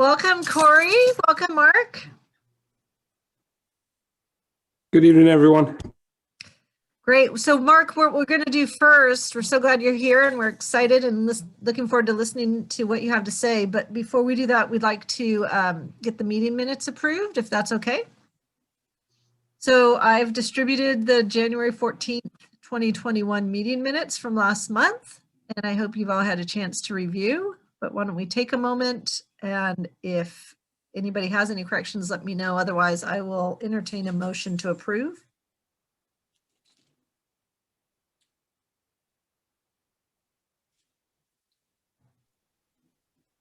Welcome, Corey. Welcome, Mark. Good evening, everyone. Great. So, Mark, what we're going to do first, we're so glad you're here and we're excited and looking forward to listening to what you have to say. But before we do that, we'd like to get the meeting minutes approved, if that's okay. So I've distributed the January 14th, 2021 meeting minutes from last month, and I hope you've all had a chance to review. But why don't we take a moment, and if anybody has any corrections, let me know. Otherwise, I will entertain a motion to approve.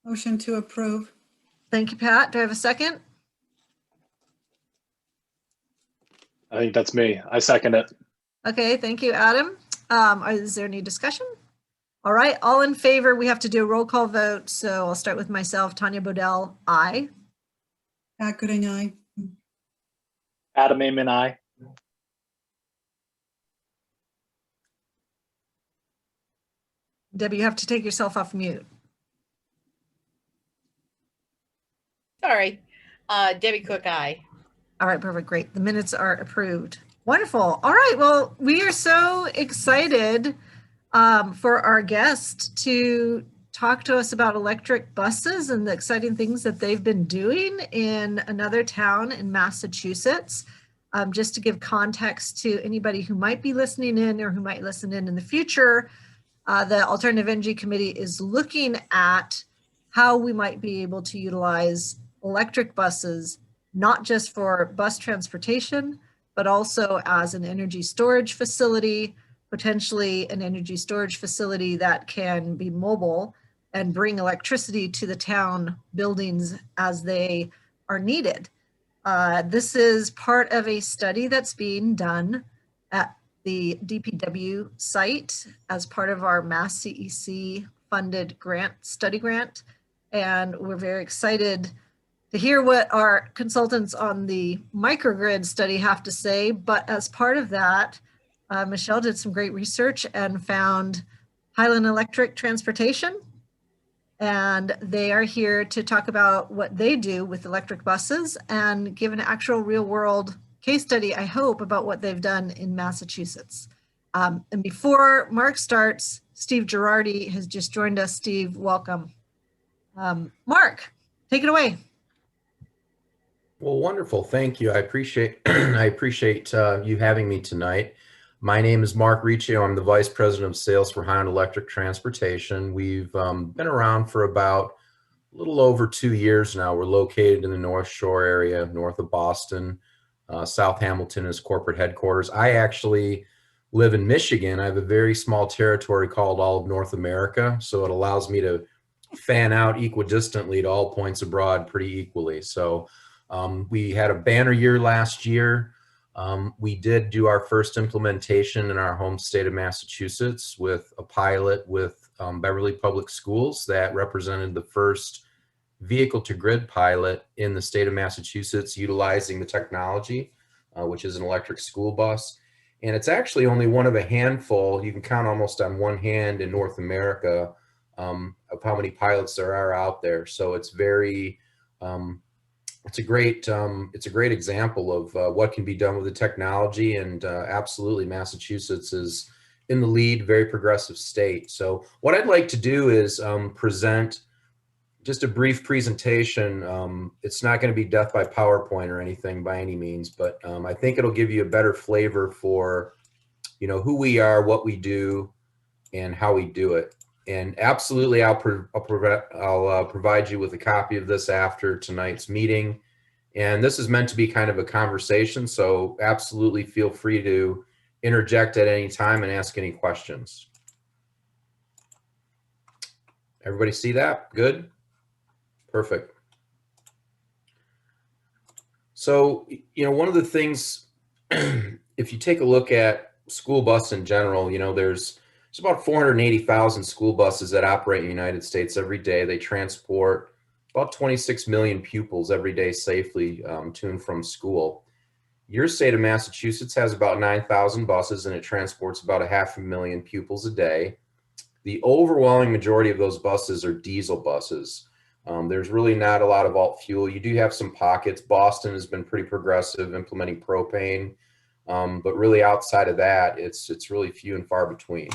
Motion to approve. Thank you, Pat. Do I have a second? I think that's me. I second it. Okay, thank you, Adam. Is there any discussion? All right, all in favor, we have to do a roll call vote. So I'll start with myself. Tanya Bodell, aye. Pat Gooding, aye. Adam Amon, aye. Debbie, you have to take yourself off mute. Sorry. Debbie Cook, aye. All right, perfect, great. The minutes are approved. Wonderful. All right, well, we are so excited for our guest to talk to us about electric buses and the exciting things that they've been doing in another town in Massachusetts. Just to give context to anybody who might be listening in or who might listen in the future, the Alternative Energy Committee is looking at how we might be able to utilize electric buses, not just for bus transportation, but also as an energy storage facility, potentially an energy storage facility that can be mobile and bring electricity to the town buildings as they are needed. This is part of a study that's being done at the DPW site as part of our Mass CEC funded study grant. And we're very excited to hear what our consultants on the microgrid study have to say. But as part of that, Michelle did some great research and found Highland Electric Transportation. And they are here to talk about what they do with electric buses and give an actual real world case study, I hope, about what they've done in Massachusetts. And before Mark starts, Steve Girardi has just joined us. Steve, welcome. Mark, take it away. Well, wonderful. Thank you. I appreciate you having me tonight. My name is Mark Riccio. I'm the Vice President of Sales for Highland Electric Transportation. We've been around for about a little over 2 years now. We're located in the North Shore area, north of Boston. South Hamilton is corporate headquarters. I actually live in Michigan. I have a very small territory called all of North America, so it allows me to fan out equidistantly to all points abroad pretty equally. So we had a banner year last year. We did do our first implementation in our home state of Massachusetts with a pilot with Beverly Public Schools that represented the first vehicle to grid pilot in the state of Massachusetts utilizing the technology, which is an electric school bus. And it's actually only one of a handful, you can count almost on one hand in North America, of how many pilots there are out there. So it's very, it's a great example of what can be done with the technology, and absolutely Massachusetts is in the lead, very progressive state. So what I'd like to do is present just a brief presentation. It's not going to be death by PowerPoint or anything by any means, but I think it'll give you a better flavor for, who we are, what we do, and how we do it. And absolutely, I'll provide you with a copy of this after tonight's meeting. And this is meant to be kind of a conversation, so absolutely feel free to interject at any time and ask any questions. Everybody see that? Good? Perfect. So, one of the things, if you take a look at school bus in general, there's about 480,000 school buses that operate in the United States every day. They transport about 26 million pupils every day safely to and from school. Your state of Massachusetts has about 9,000 buses, and it transports about 500,000 pupils a day. The overwhelming majority of those buses are diesel buses. There's really not a lot of alt fuel. You do have some pockets. Boston has been pretty progressive implementing propane, but really outside of that, it's really few and far between.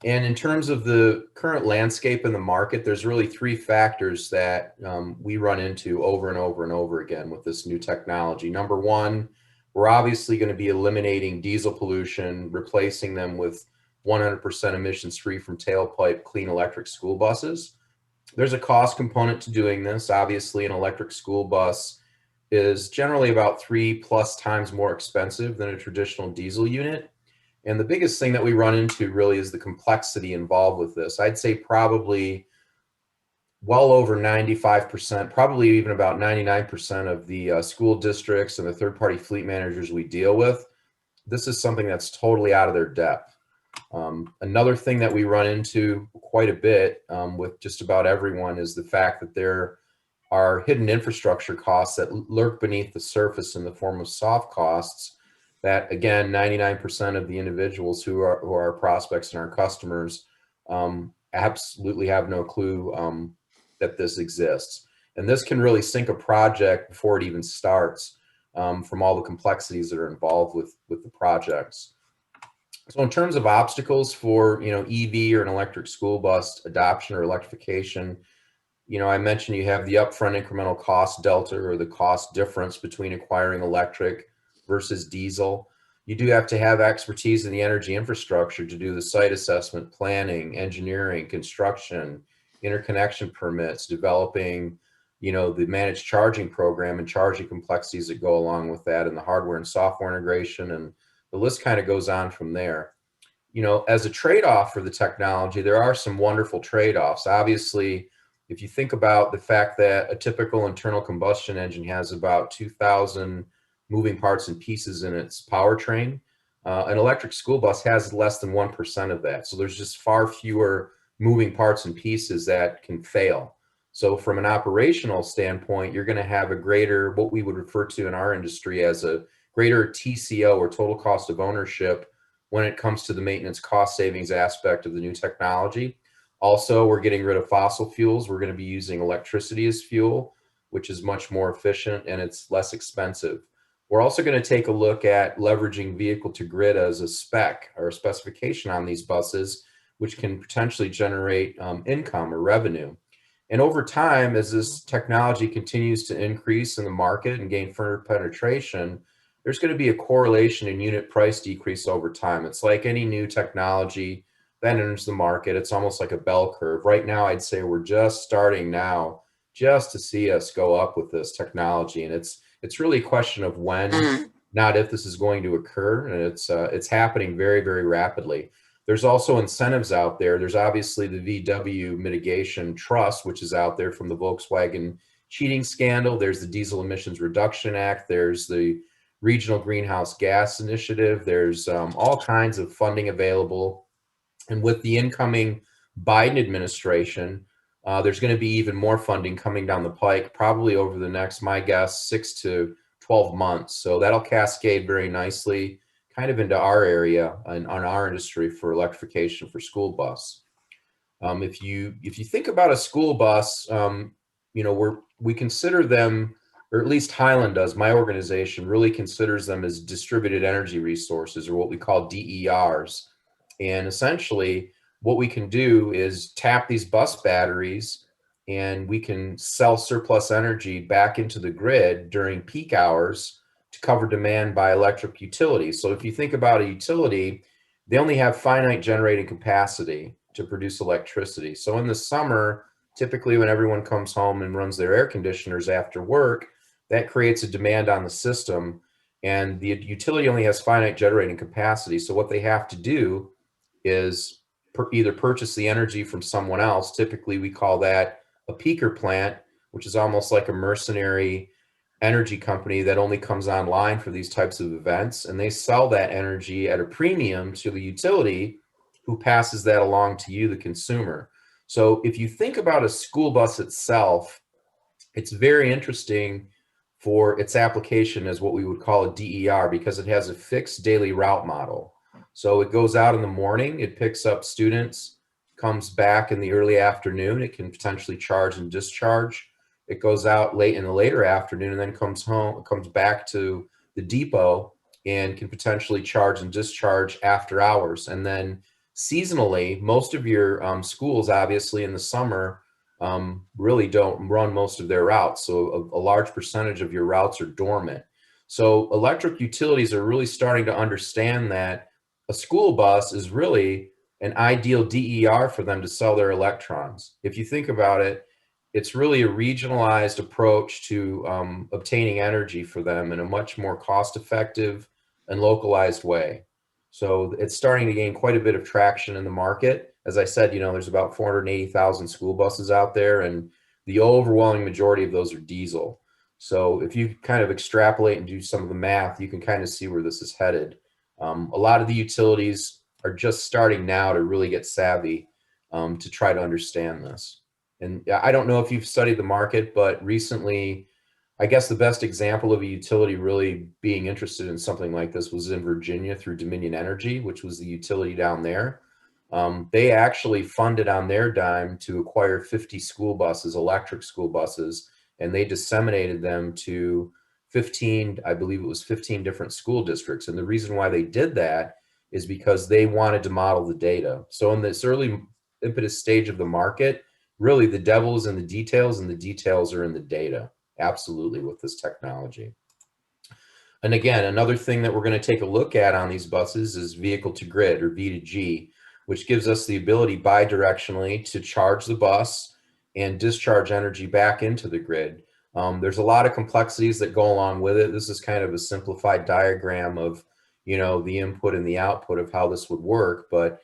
And in terms of the current landscape in the market, there's really three factors that we run into over and over and over again with this new technology. Number one, we're obviously going to be eliminating diesel pollution, replacing them with 100% emissions free from tailpipe clean electric school buses. There's a cost component to doing this. Obviously, an electric school bus is generally about 3+ times more expensive than a traditional diesel unit. And the biggest thing that we run into really is the complexity involved with this. I'd say probably well over 95%, probably even about 99% of the school districts and the third-party fleet managers we deal with, this is something that's totally out of their depth. Another thing that we run into quite a bit with just about everyone is the fact that there are hidden infrastructure costs that lurk beneath the surface in the form of soft costs that, again, 99% of the individuals who are our prospects and our customers absolutely have no clue that this exists. And this can really sink a project before it even starts from all the complexities that are involved with the projects. So in terms of obstacles for, EV or an electric school bus adoption or electrification, I mentioned you have the upfront incremental cost delta or the cost difference between acquiring electric versus diesel. You do have to have expertise in the energy infrastructure to do the site assessment, planning, engineering, construction, interconnection permits, developing, the managed charging program and charging complexities that go along with that, and the hardware and software integration, and the list kind of goes on from there. As a trade-off for the technology, there are some wonderful trade-offs. Obviously, if you think about the fact that a typical internal combustion engine has about 2,000 moving parts and pieces in its powertrain, an electric school bus has less than 1% of that. So there's just far fewer moving parts and pieces that can fail. So from an operational standpoint, you're going to have a greater, what we would refer to in our industry as a greater TCO or total cost of ownership when it comes to the maintenance cost savings aspect of the new technology. Also, we're getting rid of fossil fuels. We're going to be using electricity as fuel, which is much more efficient and it's less expensive. We're also going to take a look at leveraging vehicle to grid as a spec or a specification on these buses, which can potentially generate income or revenue. And over time, as this technology continues to increase in the market and gain further penetration, there's going to be a correlation in unit price decrease over time. It's like any new technology that enters the market. It's almost like a bell curve. Right now, I'd say we're just starting now just to see us go up with this technology. And it's really a question of when, not if this is going to occur. And it's happening very, very rapidly. There's also incentives out there. There's obviously the VW mitigation trust, which is out there from the Volkswagen cheating scandal. There's the Diesel Emissions Reduction Act. There's the Regional Greenhouse Gas Initiative. There's all kinds of funding available. And with the incoming Biden administration, there's going to be even more funding coming down the pike, probably over the next, my guess, 6 to 12 months. So that'll cascade very nicely kind of into our area and on our industry for electrification for school bus. If you think about a school bus, we consider them, or at least Highland does, my organization really considers them as distributed energy resources, or what we call DERs. And essentially what we can do is tap these bus batteries and we can sell surplus energy back into the grid during peak hours to cover demand by electric utilities. So if you think about a utility, they only have finite generating capacity to produce electricity. So in the summer, typically when everyone comes home and runs their air conditioners after work, that creates a demand on the system, and the utility only has finite generating capacity. So what they have to do is either purchase the energy from someone else. Typically we call that a peaker plant, which is almost like a mercenary energy company that only comes online for these types of events, and they sell that energy at a premium to the utility, who passes that along to you, the consumer. So if you think about a school bus itself, it's very interesting for its application as what we would call a DER, because it has a fixed daily route model. So it goes out in the morning, it picks up students, comes back in the early afternoon. It can potentially charge and discharge. It goes out late in the later afternoon and then comes back to the depot and can potentially charge and discharge after hours. And then seasonally, most of your schools, obviously in the summer, really don't run most of their routes. So a large percentage of your routes are dormant. So electric utilities are really starting to understand that a school bus is really an ideal DER for them to sell their electrons. If you think about it, it's really a regionalized approach to obtaining energy for them in a much more cost-effective and localized way. So it's starting to gain quite a bit of traction in the market. As I said, there's about 480,000 school buses out there, and the overwhelming majority of those are diesel. So if you kind of extrapolate and do some of the math, you can kind of see where this is headed. A lot of the utilities are just starting now to really get savvy to try to understand this. And I don't know if you've studied the market, but recently, I guess the best example of a utility really being interested in something like this was in Virginia through Dominion Energy, which was the utility down there. They actually funded on their dime to acquire 50 school buses, electric school buses, and they disseminated them to 15, I believe it was 15 different school districts. And the reason why they did that is because they wanted to model the data. So in this early impetus stage of the market, really the devil is in the details, and the details are in the data. Absolutely, with this technology. And again, another thing that we're going to take a look at on these buses is vehicle to grid, or V2G, which gives us the ability bidirectionally to charge the bus and discharge energy back into the grid. There's a lot of complexities that go along with it. This is kind of a simplified diagram of, the input and the output of how this would work, but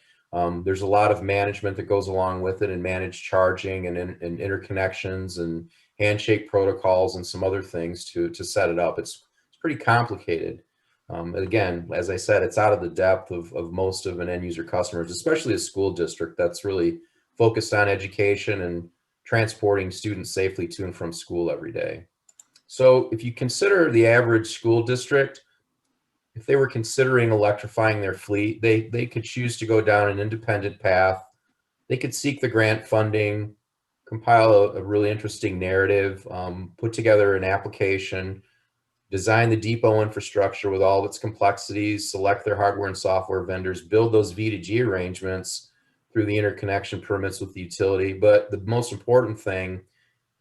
there's a lot of management that goes along with it, and managed charging and interconnections and handshake protocols and some other things to set it up. It's pretty complicated. Again, as I said, it's out of the depth of most of an end user customers, especially a school district that's really focused on education and transporting students safely to and from school every day. So if you consider the average school district, if they were considering electrifying their fleet, they could choose to go down an independent path. They could seek the grant funding, compile a really interesting narrative, put together an application, design the depot infrastructure with all of its complexities, select their hardware and software vendors, build those V2G arrangements through the interconnection permits with the utility. But the most important thing,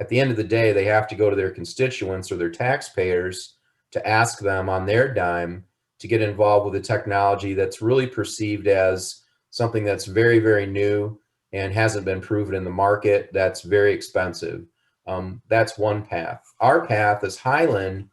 at the end of the day, they have to go to their constituents or their taxpayers to ask them on their dime to get involved with a technology that's really perceived as something that's very, very new and hasn't been proven in the market, that's very expensive. That's one path. Our path as Highland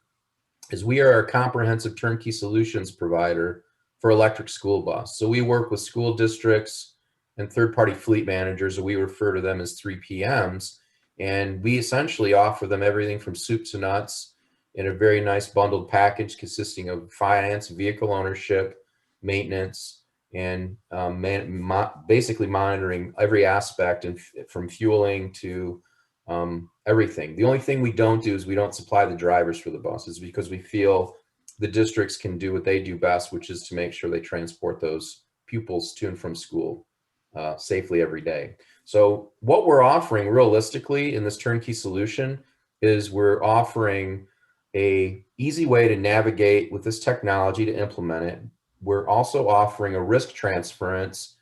is we are a comprehensive turnkey solutions provider for electric school bus. So we work with school districts and third-party fleet managers, or we refer to them as 3PMs, and we essentially offer them everything from soup to nuts in a very nice bundled package consisting of finance, vehicle ownership, maintenance, and basically monitoring every aspect, and from fueling to everything. The only thing we don't do is we don't supply the drivers for the buses, because we feel the districts can do what they do best, which is to make sure they transport those pupils to and from school safely every day. So what we're offering realistically in this turnkey solution is we're offering a easy way to navigate with this technology to implement it. We're also offering a risk transference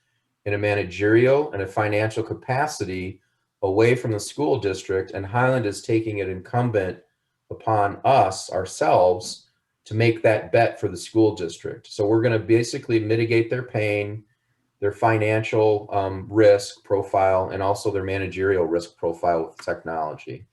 in a managerial and a financial capacity away from the school district, and Highland is taking it incumbent upon us ourselves to make that bet for the school district. So we're going to basically mitigate their pain, their financial risk profile, and also their managerial risk profile with technology.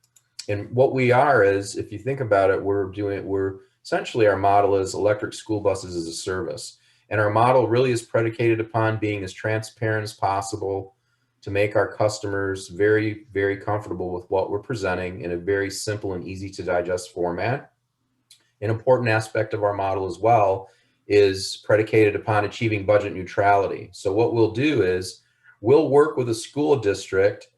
And what we are is, if you think about it, we're essentially, our model is electric school buses as a service. And our model really is predicated upon being as transparent as possible to make our customers very, very comfortable with what we're presenting in a very simple and easy to digest format. An important aspect of our model as well is predicated upon achieving budget neutrality. So what we'll do is we'll work with a school district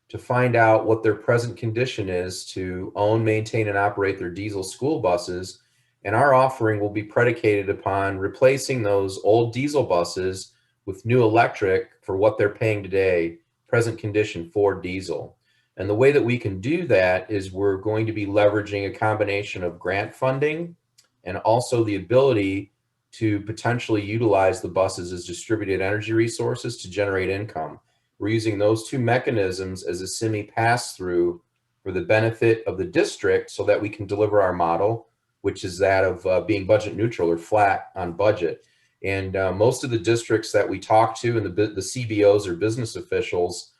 to find out what their present condition is to own, maintain, and operate their diesel school buses. And our offering will be predicated upon replacing those old diesel buses with new electric for what they're paying today, present condition for diesel. And the way that we can do that is we're going to be leveraging a combination of grant funding and also the ability to potentially utilize the buses as distributed energy resources to generate income. We're using those two mechanisms as a semi pass-through for the benefit of the district so that we can deliver our model, which is that of being budget neutral or flat on budget. And most of the districts that we talk to and the CBOs or business officials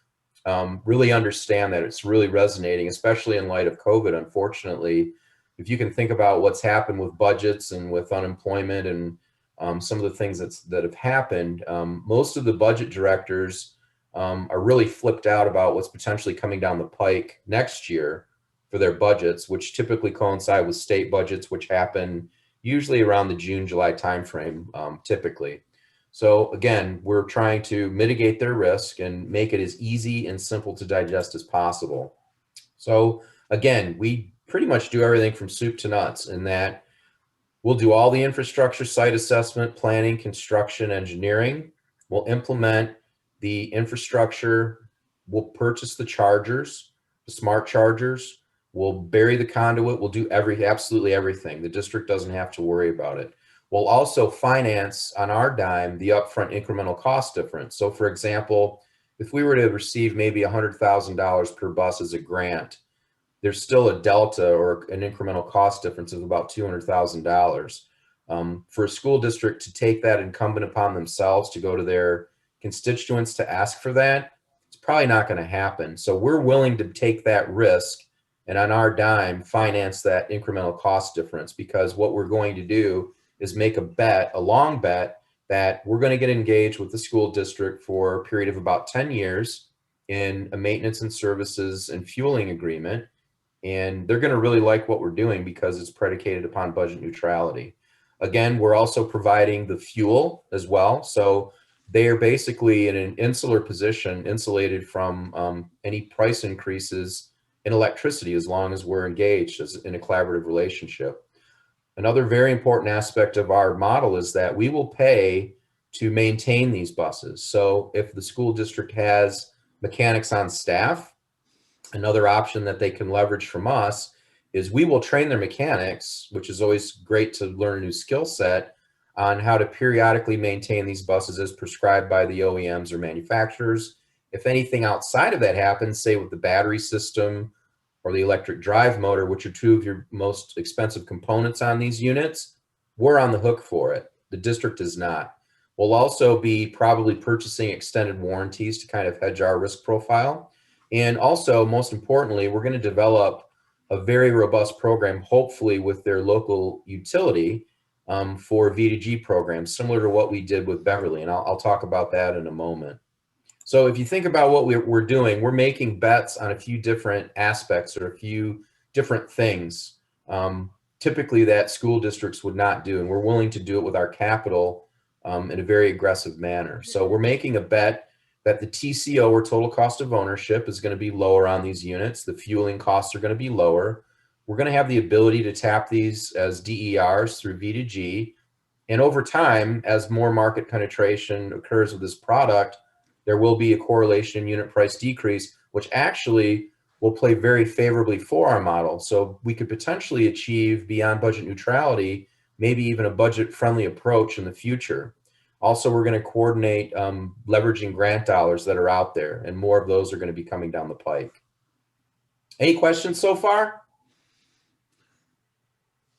really understand that it's really resonating, especially in light of COVID, unfortunately. If you can think about what's happened with budgets and with unemployment and some of the things that have happened, most of the budget directors are really flipped out about what's potentially coming down the pike next year for their budgets, which typically coincide with state budgets, which happen usually around the June, July timeframe, typically. So again, we're trying to mitigate their risk and make it as easy and simple to digest as possible. So again, we pretty much do everything from soup to nuts in that we'll do all the infrastructure, site assessment, planning, construction, engineering. We'll implement the infrastructure. We'll purchase the chargers, the smart chargers. We'll bury the conduit. We'll do absolutely everything. The district doesn't have to worry about it. We'll also finance on our dime the upfront incremental cost difference. So for example, if we were to receive maybe $100,000 per bus as a grant, there's still a delta or an incremental cost difference of about $200,000. For a school district to take that incumbent upon themselves to go to their constituents to ask for that, it's probably not going to happen. So we're willing to take that risk and on our dime finance that incremental cost difference, because what we're going to do is make a bet, a long bet, that we're going to get engaged with the school district for a period of about 10 years in a maintenance and services and fueling agreement. And they're going to really like what we're doing because it's predicated upon budget neutrality. Again, we're also providing the fuel as well. So they are basically in an insular position, insulated from any price increases in electricity as long as we're engaged in a collaborative relationship. Another very important aspect of our model is that we will pay to maintain these buses. So if the school district has mechanics on staff, another option that they can leverage from us is we will train their mechanics, which is always great to learn a new skill set, on how to periodically maintain these buses as prescribed by the OEMs or manufacturers. If anything outside of that happens, say with the battery system or the electric drive motor, which are two of your most expensive components on these units, we're on the hook for it. The district is not. We'll also be probably purchasing extended warranties to kind of hedge our risk profile. And also, most importantly, we're going to develop a very robust program, hopefully with their local utility, for V2G programs, similar to what we did with Beverly. And I'll talk about that in a moment. So if you think about what we're doing, we're making bets on a few different aspects or a few different things, typically that school districts would not do. And we're willing to do it with our capital in a very aggressive manner. So we're making a bet that the TCO, or total cost of ownership, is going to be lower on these units. The fueling costs are going to be lower. We're going to have the ability to tap these as DERs through V2G. And over time, as more market penetration occurs with this product, there will be a correlation in unit price decrease, which actually will play very favorably for our model. So we could potentially achieve, beyond budget neutrality, maybe even a budget-friendly approach in the future. Also, we're going to coordinate leveraging grant dollars that are out there, and more of those are going to be coming down the pike. Any questions so far?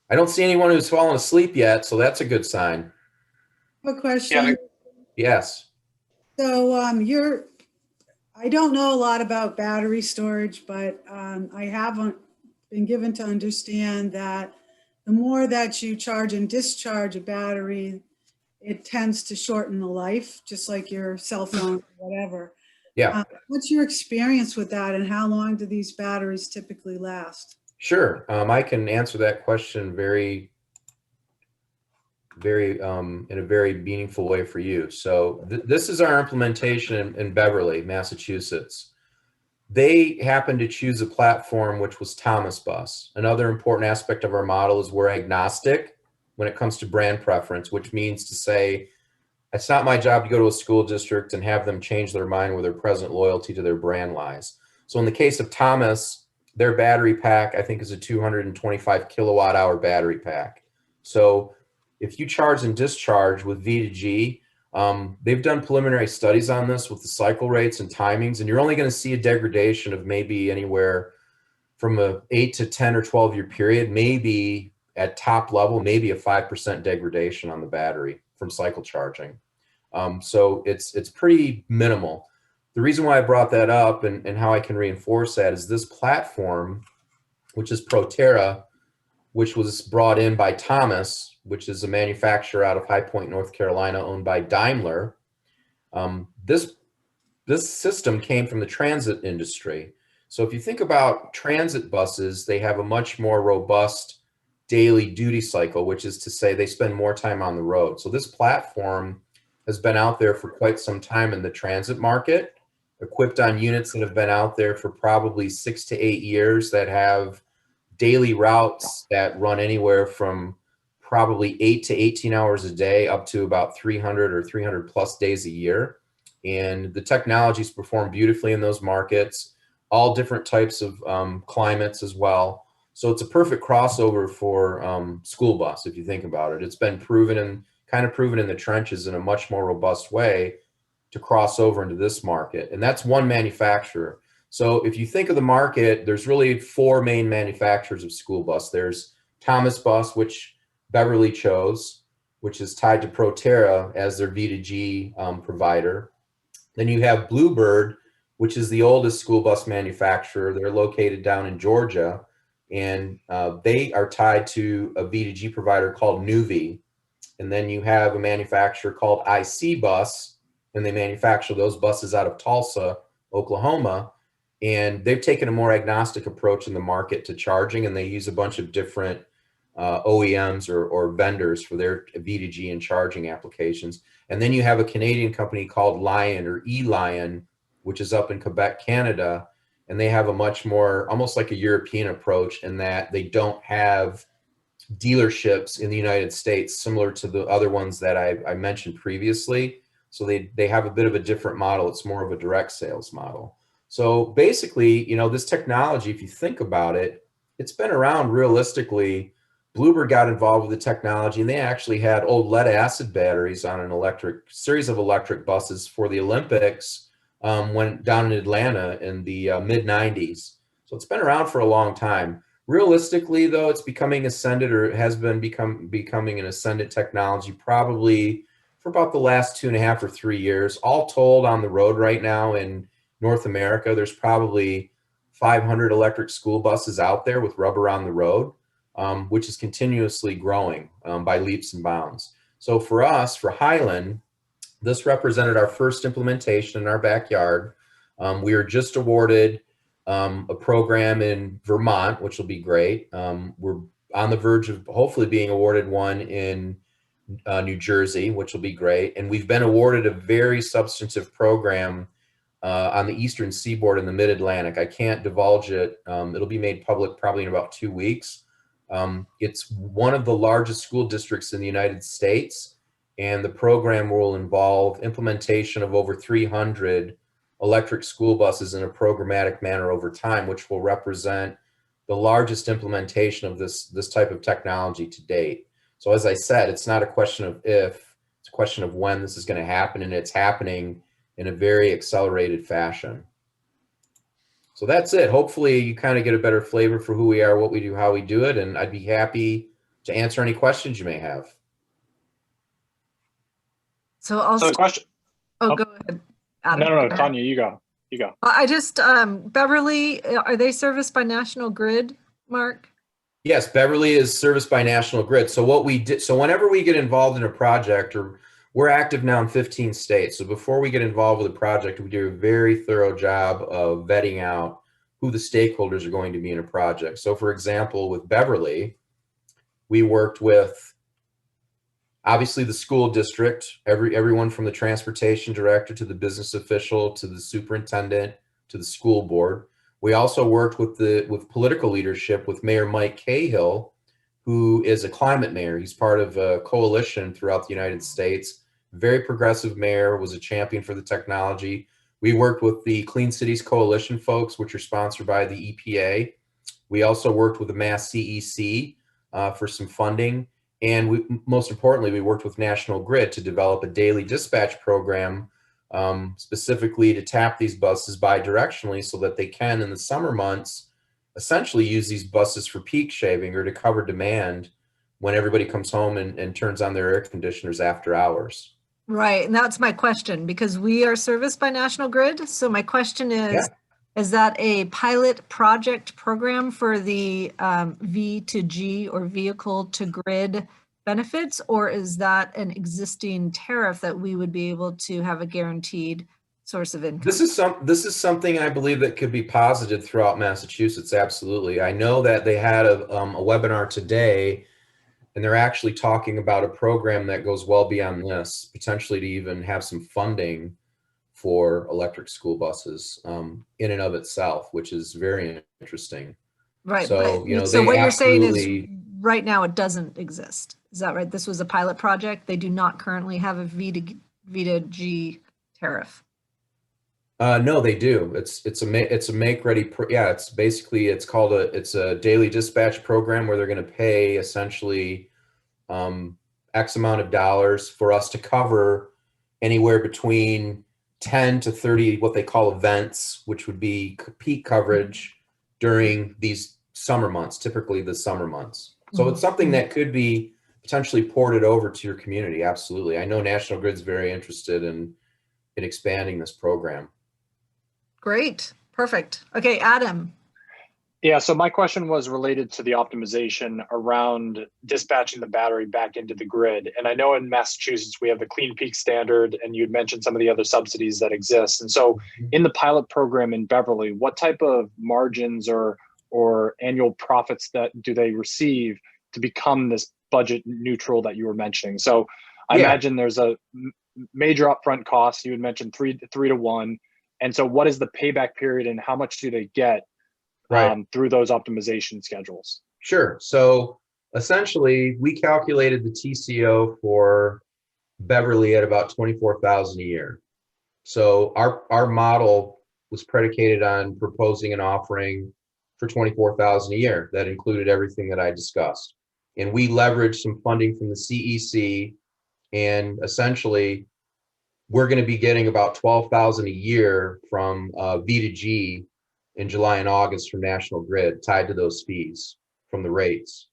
I don't see anyone who's fallen asleep yet, so that's a good sign. A question. Yes. So I don't know a lot about battery storage, but I haven't been given to understand that the more that you charge and discharge a battery, it tends to shorten the life, just like your cell phone or whatever. Yeah. What's your experience with that, and how long do these batteries typically last? Sure. I can answer that question in a very meaningful way for you. So this is our implementation in Beverly, Massachusetts. They happened to choose a platform which was Thomas Bus. Another important aspect of our model is we're agnostic when it comes to brand preference, which means to say It's not my job to go to a school district and have them change their mind with their present loyalty to their brand lies. So in the case of Thomas, their battery pack, I think, is a 225 kilowatt hour battery pack. So if you charge and discharge with V2G, they've done preliminary studies on this with the cycle rates and timings, and you're only going to see a degradation of maybe anywhere from a 8 to 10 or 12 year period, maybe at top level, maybe a 5% degradation on the battery from cycle charging. So it's pretty minimal. The reason why I brought that up and how I can reinforce that is this platform, which is Proterra, which was brought in by Thomas, which is a manufacturer out of High Point, North Carolina, owned by Daimler. This system came from the transit industry. So if you think about transit buses, they have a much more robust daily duty cycle, which is to say they spend more time on the road. So this platform has been out there for quite some time in the transit market, equipped on units that have been out there for probably 6 to 8 years, that have daily routes that run anywhere from probably 8 to 18 hours a day up to about 300 or 300 plus days a year. And the technologies perform beautifully in those markets, all different types of climates as well. So it's a perfect crossover for school bus, if you think about it. It's been proven and kind of proven in the trenches in a much more robust way to cross over into this market. And that's one manufacturer. So if you think of the market, there's really 4 main manufacturers of school bus. There's Thomas Bus, which Beverly chose, which is tied to Proterra as their V2G provider. Then you have Bluebird, which is the oldest school bus manufacturer. They're located down in Georgia, and they are tied to a V2G provider called Nuvi. And then you have a manufacturer called AEC Bus, and they manufacture those buses out of Tulsa, Oklahoma. And they've taken a more agnostic approach in the market to charging, and they use a bunch of different OEMs or vendors for their V2G and charging applications. And then you have a Canadian company called Lion, or E-Lion, which is up in Quebec, Canada. And they have a much more, almost like a European approach, in that they don't have dealerships in the United States, similar to the other ones that I mentioned previously. So they have a bit of a different model. It's more of a direct sales model. So basically, you know, this technology, if you think about it, it's been around realistically. Bluebird got involved with the technology, and they actually had old lead acid batteries on an series of electric buses for the Olympics when down in Atlanta in the mid 90s. So it's been around for a long time. Realistically, though, it's becoming ascended, or has been becoming an ascended technology probably for about the last 2.5 or 3 years. All told, on the road right now in North America, there's probably 500 electric school buses out there with rubber on the road, which is continuously growing by leaps and bounds. So for us, for Highland, this represented our first implementation in our backyard. We were just awarded a program in Vermont, which will be great. We're on the verge of hopefully being awarded one in New Jersey, which will be great. And we've been awarded a very substantive program on the eastern seaboard in the mid-Atlantic. I can't divulge it. It'll be made public probably in about 2 weeks. It's one of the largest school districts in the United States, and the program will involve implementation of over 300 electric school buses in a programmatic manner over time, which will represent the largest implementation of this type of technology to date. So as I said, it's not a question of if, it's a question of when this is going to happen, and it's happening in a very accelerated fashion. So that's it. Hopefully you kind of get a better flavor for who we are, what we do, how we do it, and I'd be happy to answer any questions you may have. So I'll, So the question, oh, go ahead, Adam. no, Go ahead. Tanya, you go. You go. I just, Beverly, are they serviced by National Grid, Mark? Yes, Beverly is serviced by National Grid. So what we did, so whenever we get involved in a project, or we're active now in 15 states. So before we get involved with a project, we do a very thorough job of vetting out who the stakeholders are going to be in a project. So for example, with Beverly, we worked with obviously the school district, everyone from the transportation director to the business official to the superintendent to the school board. We also worked with political leadership with Mayor Mike Cahill, who is a climate mayor. He's part of a coalition throughout the United States very progressive mayor, was a champion for the technology. We worked with the Clean Cities Coalition folks, which are sponsored by the EPA. We also worked with the Mass CEC for some funding. And most importantly, we worked with National Grid to develop a daily dispatch program specifically to tap these buses bidirectionally so that they can, in the summer months, essentially use these buses for peak shaving or to cover demand when everybody comes home and turns on their air conditioners after hours. Right, and that's my question, because we are serviced by National Grid. So my question is, is that a pilot project program for the V to G or vehicle to grid benefits, or is that an existing tariff that we would be able to have a guaranteed source of income? This is something I believe that could be posited throughout Massachusetts. Absolutely. I know that they had a webinar today, and they're actually talking about a program that goes well beyond this, potentially to even have some funding for electric school buses in and of itself, which is very interesting. Right. So, you know, so they what you're saying is absolutely- right now it doesn't exist. Is that right? This was a pilot project. They do not currently have a V to G tariff. No, they do. It's a make ready. It's basically, it's a daily dispatch program where they're going to pay essentially X amount of dollars for us to cover anywhere between 10 to 30 what they call events, which would be peak coverage during these summer months, typically the summer months. So it's something that could be potentially ported over to your community. Absolutely. I know National Grid's very interested in expanding this program. Great. Perfect. Okay, Adam. Yeah, so my question was related to the optimization around dispatching the battery back into the grid. And I know in Massachusetts, we have the Clean Peak Standard, and you'd mentioned some of the other subsidies that exist. And so in the pilot program in Beverly, what type of margins or annual profits that do they receive to become this budget neutral that you were mentioning? So I imagine there's a major upfront cost. You had mentioned three to one. And so what is the payback period and how much do they get through those optimization schedules? Sure. So essentially, we calculated the TCO for Beverly at about $24,000 a year. So our model was predicated on proposing an offering for $24,000 a year that included everything that I discussed. And we leveraged some funding from the CEC, and essentially, we're going to be getting about $12,000 a year from V to G in July and August from National Grid, tied to those fees from the rates.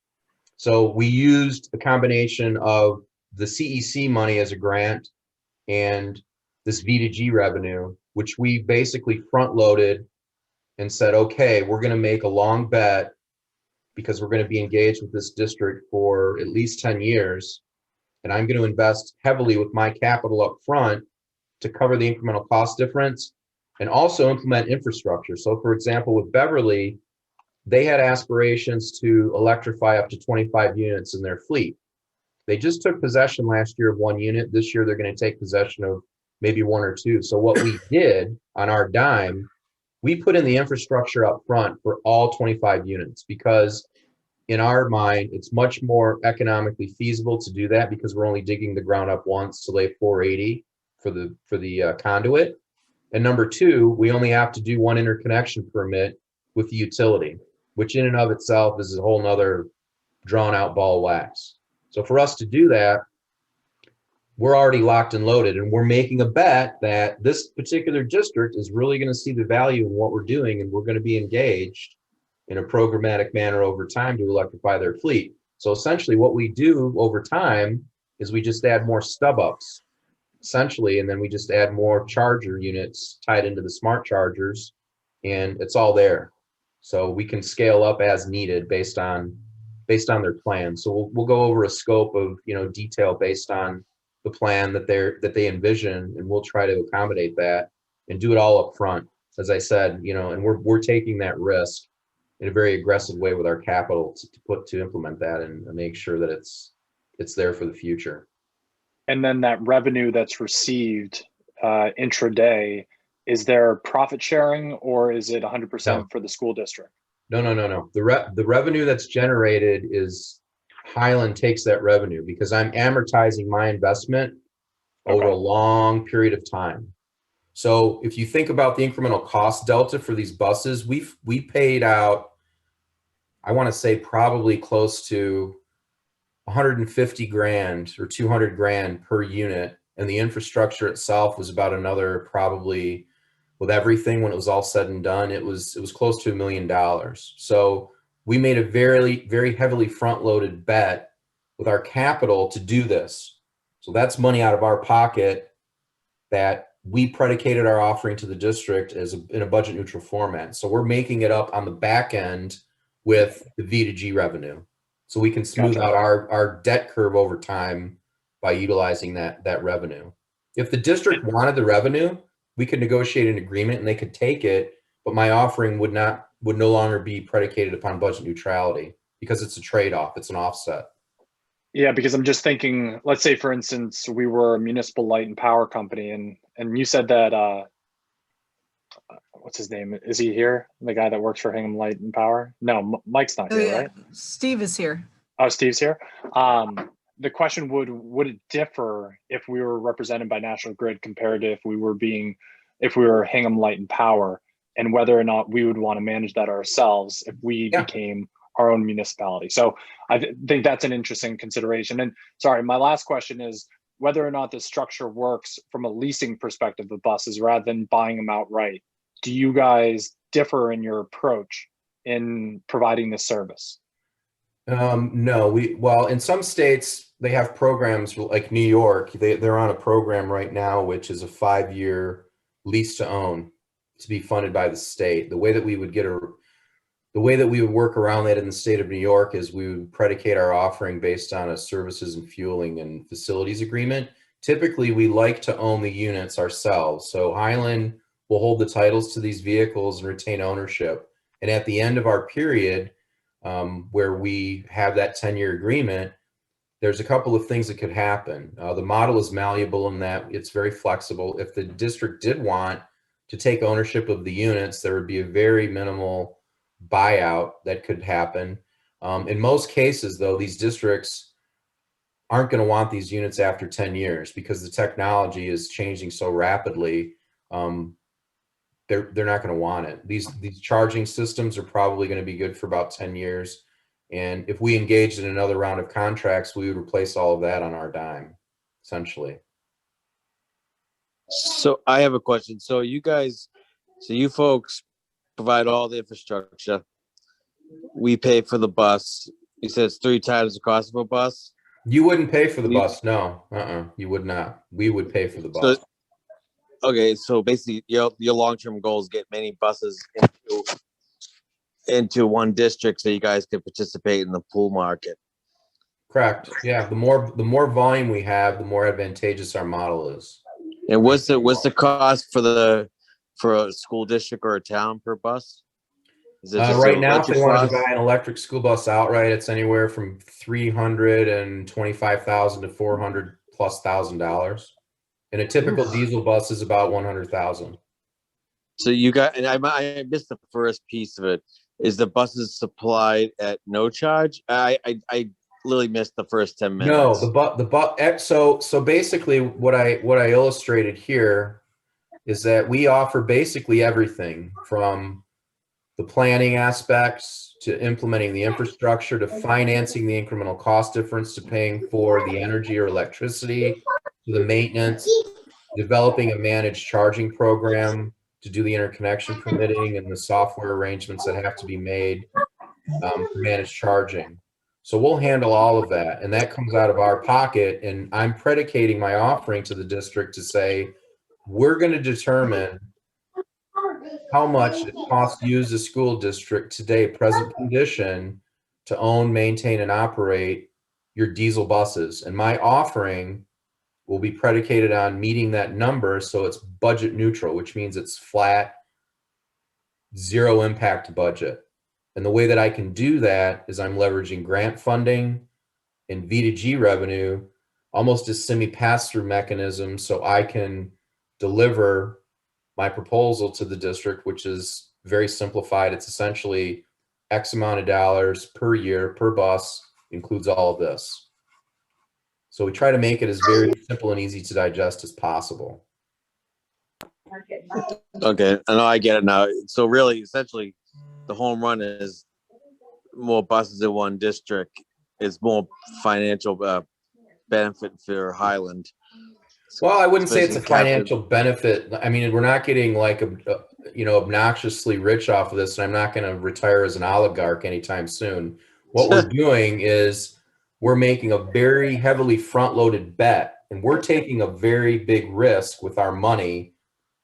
So we used a combination of the CEC money as a grant and this V to G revenue, which we basically front loaded and said, okay, we're going to make a long bet because we're going to be engaged with this district for at least 10 years. And I'm going to invest heavily with my capital up front to cover the incremental cost difference and also implement infrastructure. So for example, with Beverly, they had aspirations to electrify up to 25 units in their fleet. They just took possession last year of 1 unit. This year, they're going to take possession of maybe 1 or 2. So what we did on our dime, we put in the infrastructure up front for all 25 units because in our mind, it's much more economically feasible to do that because we're only digging the ground up once to lay 480 for the conduit. And number 2, we only have to do 1 interconnection permit with the utility, which in and of itself is a whole nother drawn out ball of wax. So for us to do that, we're already locked and loaded, and we're making a bet that this particular district is really going to see the value in what we're doing, and we're going to be engaged in a programmatic manner over time to electrify their fleet. So essentially what we do over time is we just add more stub ups, essentially, and then we just add more charger units tied into the smart chargers, and it's all there. So we can scale up as needed based on their plan. So we'll go over a scope of detail based on the plan that they envision, and we'll try to accommodate that and do it all up front. As I said, and we're taking that risk in a very aggressive way with our capital to implement that and make sure that it's there for the future. And then that revenue that's received intraday, is there profit sharing or is it 100% for the school district? No. The revenue that's generated is Highland takes that revenue because I'm amortizing my investment over a Okay. long period of time. So if you think about the incremental cost delta for these buses, we paid out, I want to say probably close to 150 grand or 200 grand per unit. And the infrastructure itself was about another, probably with everything, when it was all said and done, it was close to $1 million. So we made a very, very heavily front loaded bet with our capital to do this. So that's money out of our pocket that we predicated our offering to the district as in a budget neutral format. So we're making it up on the back end with the V2G revenue. So we can smooth Gotcha. out our debt curve over time by utilizing that revenue. If the district wanted the revenue, we could negotiate an agreement and they could take it, but my offering would no longer be predicated upon budget neutrality because it's a trade-off, it's an offset. Yeah, because I'm just thinking, let's say for instance, we were a municipal light and power company and you said that what's his name? Is he here? The guy that works for Hingham Light and Power? No, Mike's not Oh, here, yeah. right? Steve is here. Oh, Steve's here. The question would it differ if we were represented by National Grid compared to if we were Hingham Light and Power, and whether or not we would want to manage that ourselves if we Yeah. became our own municipality. So I think that's an interesting consideration. And sorry, my last question is whether or not this structure works from a leasing perspective of buses rather than buying them outright. Do you guys differ in your approach in providing this service? No, well, in some states they have programs like New York. They're on a program right now, which is a 5-year lease to own to be funded by the state. The way that we would work around that in the state of New York is we would predicate our offering based on a services and fueling and facilities agreement. Typically, we like to own the units ourselves. So Highland will hold the titles to these vehicles and retain ownership. And at the end of our period, where we have that 10-year agreement, there's a couple of things that could happen. The model is malleable in that it's very flexible. If the district did want to take ownership of the units, there would be a very minimal buyout that could happen. In most cases, though, these districts aren't going to want these units after 10 years because the technology is changing so rapidly. They're not going to want it. These charging systems are probably going to be good for about 10 years. And if we engaged in another round of contracts, we would replace all of that on our dime, essentially. So I have a question. So you folks provide all the infrastructure. We pay for the bus. You said it's 3 times the cost of a bus. You wouldn't pay for the bus, no. You would not. We would pay for the bus. Okay, so basically your long-term goal is get many buses into one district so you guys can participate in the pool market. Correct. Yeah, the more volume we have, the more advantageous our model is. And what's the cost for a school district or a town per bus? Is it just right now, if they wanted to cost? buy an electric school bus outright, it's anywhere from $325,000 to $400,000+. And a typical diesel bus is about $100,000. So you got, and I missed the first piece of it. Is the buses supplied at no charge? I literally missed the first 10 minutes. No, so basically what I illustrated here is that we offer basically everything from the planning aspects to implementing the infrastructure to financing the incremental cost difference to paying for the energy or electricity to the maintenance, developing a managed charging program to do the interconnection permitting and the software arrangements that have to be made for managed charging. So we'll handle all of that, and that comes out of our pocket, and I'm predicating my offering to the district to say, we're going to determine how much it costs you as a school district today, present condition, to own, maintain, and operate your diesel buses. And my offering will be predicated on meeting that number, so it's budget neutral, which means it's flat, zero impact to budget. And the way that I can do that is I'm leveraging grant funding and V2G revenue, almost as semi-pass-through mechanism, so I can deliver my proposal to the district, which is very simplified. It's essentially X amount of dollars per year per bus, includes all of this. So we try to make it as very simple and easy to digest as possible. Okay, I know I get it now. So really, essentially, the home run is more buses in one district. It's more financial benefit for Highland. Well, I wouldn't say it's a Especially captive. financial benefit. I mean, we're not getting like obnoxiously rich off of this, and I'm not going to retire as an oligarch anytime soon. What we're doing is we're making a very heavily front-loaded bet, and we're taking a very big risk with our money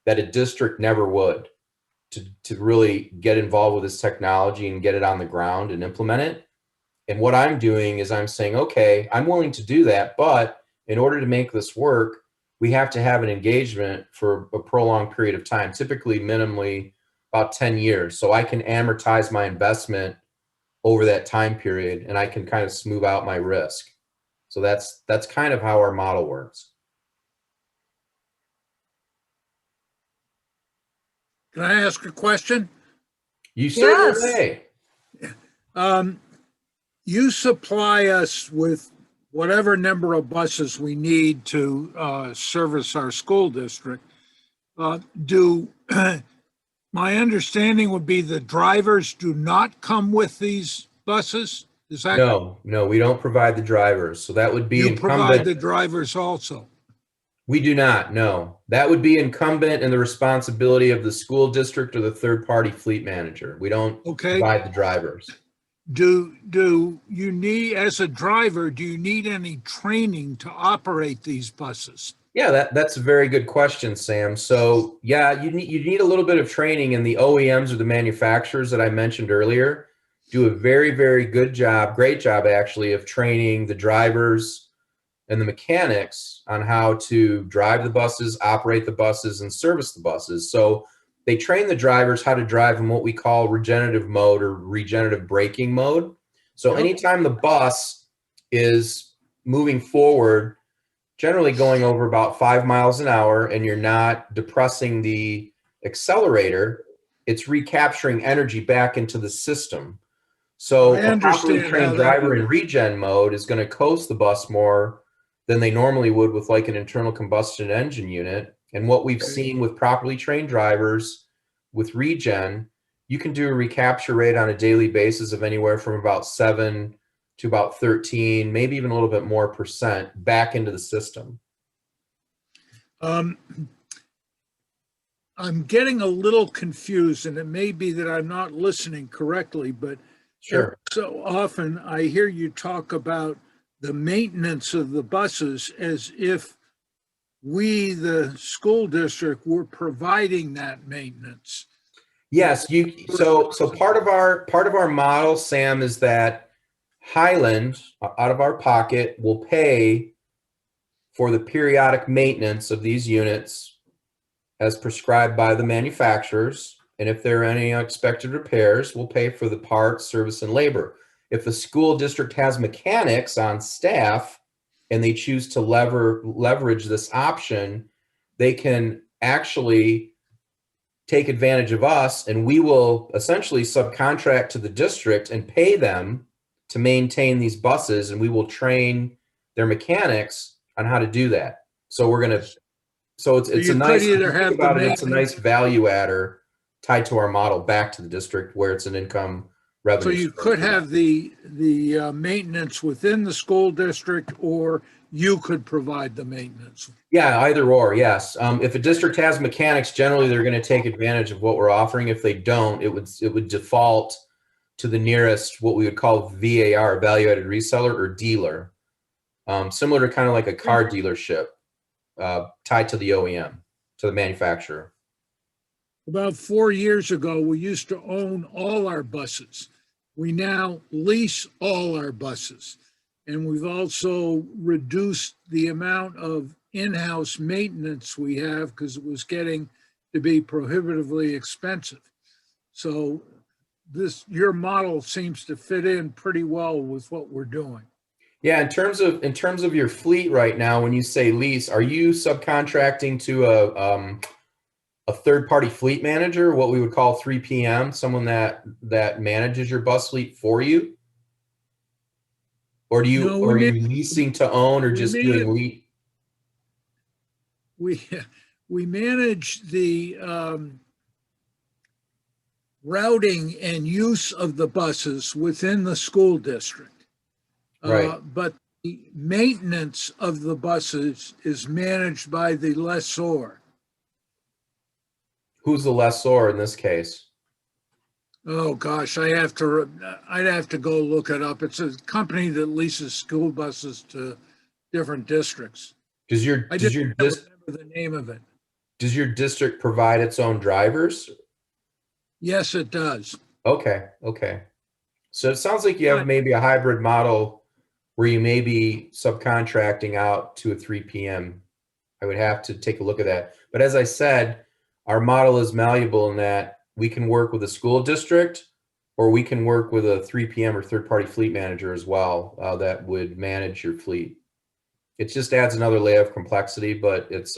that a district never would to really get involved with this technology and get it on the ground and implement it. And what I'm doing is I'm saying, okay, I'm willing to do that, but in order to make this work, we have to have an engagement for a prolonged period of time, typically minimally about 10 years. So I can amortize my investment over that time period, and I can kind of smooth out my risk. So that's kind of how our model works. Can I ask a question? You certainly Yes. may. You supply us with whatever number of buses we need to service our school district. My understanding would be the drivers do not come with these buses? Is that? No, we don't provide the drivers. So that would be You provide incumbent. the drivers also? We do not, no. That would be incumbent in the responsibility of the school district or the third-party fleet manager. We don't provide the drivers. Do you need, as a driver, do you need any training to operate these buses? Yeah, that's a very good question, Sam. So yeah, you need a little bit of training, and the OEMs or the manufacturers that I mentioned earlier do a very, very good job, great job actually, of training the drivers and the mechanics on how to drive the buses, operate the buses, and service the buses. So they train the drivers how to drive in what we call regenerative mode or regenerative braking mode. So anytime the bus is moving forward, generally going over about 5 miles an hour, and you're not depressing the accelerator, it's recapturing energy back into the system. So I a properly understand trained how that driver in works. regen mode is going to coast the bus more than they normally would with like an internal combustion engine unit. And what we've seen with properly trained drivers with regen, you can do a recapture rate on a daily basis of anywhere from about 7 to about 13, maybe even a little bit more percent back into the system. I'm getting a little confused, and it may be that I'm not listening correctly, but Sure. so often I hear you talk about the maintenance of the buses as if we, the school district, were providing that maintenance. Yes, so part of our model, Sam, is that Highland, out of our pocket, will pay for the periodic maintenance of these units as prescribed by the manufacturers. And if there are any unexpected repairs, we'll pay for the parts, service, and labor. If the school district has mechanics on staff and they choose to leverage this option, they can actually take advantage of us, and we will essentially subcontract to the district and pay them to maintain these buses, and we will train their mechanics on how to do that. So it's a nice, if you think about it, it's a nice value adder tied to our model back to the district where it's an income revenue. So you could have the maintenance within the school district, or you could provide the maintenance. Yeah, either or, yes. If a district has mechanics, generally they're going to take advantage of what we're offering. If they don't, it would default to the nearest, what we would call VAR, value added reseller or dealer, similar to kind of like a car dealership tied to the OEM, to the manufacturer. About 4 years ago, we used to own all our buses. We now lease all our buses. And we've also reduced the amount of in-house maintenance we have because it was getting to be prohibitively expensive. So your model seems to fit in pretty well with what we're doing. Yeah, in terms of your fleet right now, when you say lease, are you subcontracting to a third-party fleet manager, what we would call 3PM, someone that manages your bus fleet for you? Or do you, No, or are you leasing to own or we just manage- doing we manage the routing and use of the buses within the school district. Right. But the maintenance of the buses is managed by the lessor. Who's the lessor in this case? Oh gosh, I'd have to go look it up. It's a company that leases school buses to different districts. Does your, I does just your, can't remember the name of it. does your district provide its own drivers? Yes, it does. Okay, okay. So it sounds like you have maybe a hybrid model where you may be subcontracting out to a 3 p.m. I would have to take a look at that. But as I said, our model is malleable in that we can work with a school district or we can work with a 3 p.m. or third-party fleet manager as well that would manage your fleet. It just adds another layer of complexity, but it's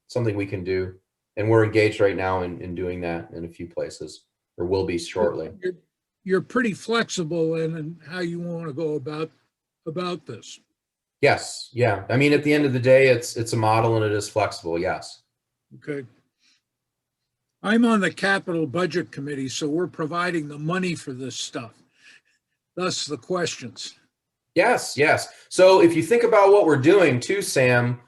something we can do. And we're engaged right now in doing that in a few places, or will be shortly. You're pretty flexible in how you want to go about this. Yes, yeah. I mean, at the end of the day, it's a model and it is flexible, yes. Okay. I'm on the capital budget committee, so we're providing the money for this stuff. Thus the questions. Yes, yes. So if you think about what we're doing too, Sam,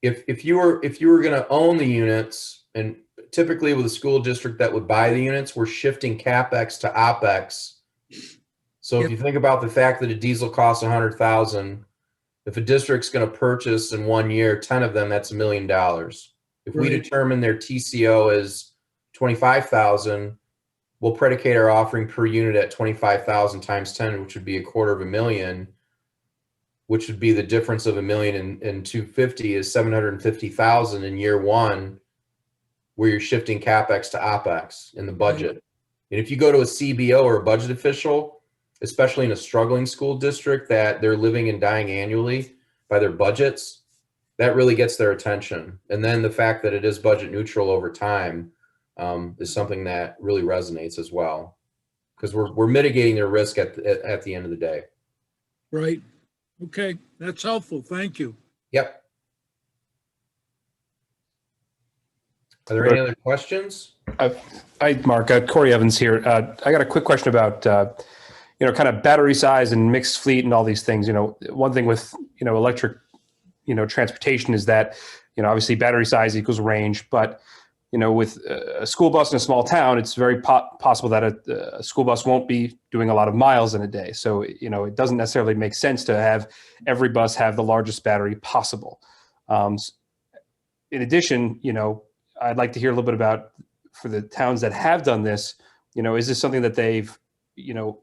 if you were going to own the units, and typically with a school district that would buy the units, we're shifting CapEx to OpEx. So if you think about the fact that a diesel costs 100,000, if a district's going to purchase in 1 year 10 of them, that's $1 million. If we Right. determine their TCO is 25,000, we'll predicate our offering per unit at 25,000 times 10, which would be $250,000, which would be the difference of $1 million and 250 is 750,000 in year one, where you're shifting CapEx to OpEx in the budget. And if you go to a CBO or a budget official, especially in a struggling school district that they're living and dying annually by their budgets, that really gets their attention. And then the fact that it is budget neutral over time is something that really resonates as well, because we're mitigating their risk at the end of the day. Right. Okay, that's helpful. Thank you. Yep. Are there any other questions? Hi, Mark. Corey Evans here. I got a quick question about, kind of battery size and mixed fleet and all these things. One thing with, electric, transportation is that, obviously battery size equals range, but, with a school bus in a small town, it's very possible that a school bus won't be doing a lot of miles in a day. So, it doesn't necessarily make sense to have every bus have the largest battery possible. In addition, I'd like to hear a little bit about, for the towns that have done this, is this something that they've,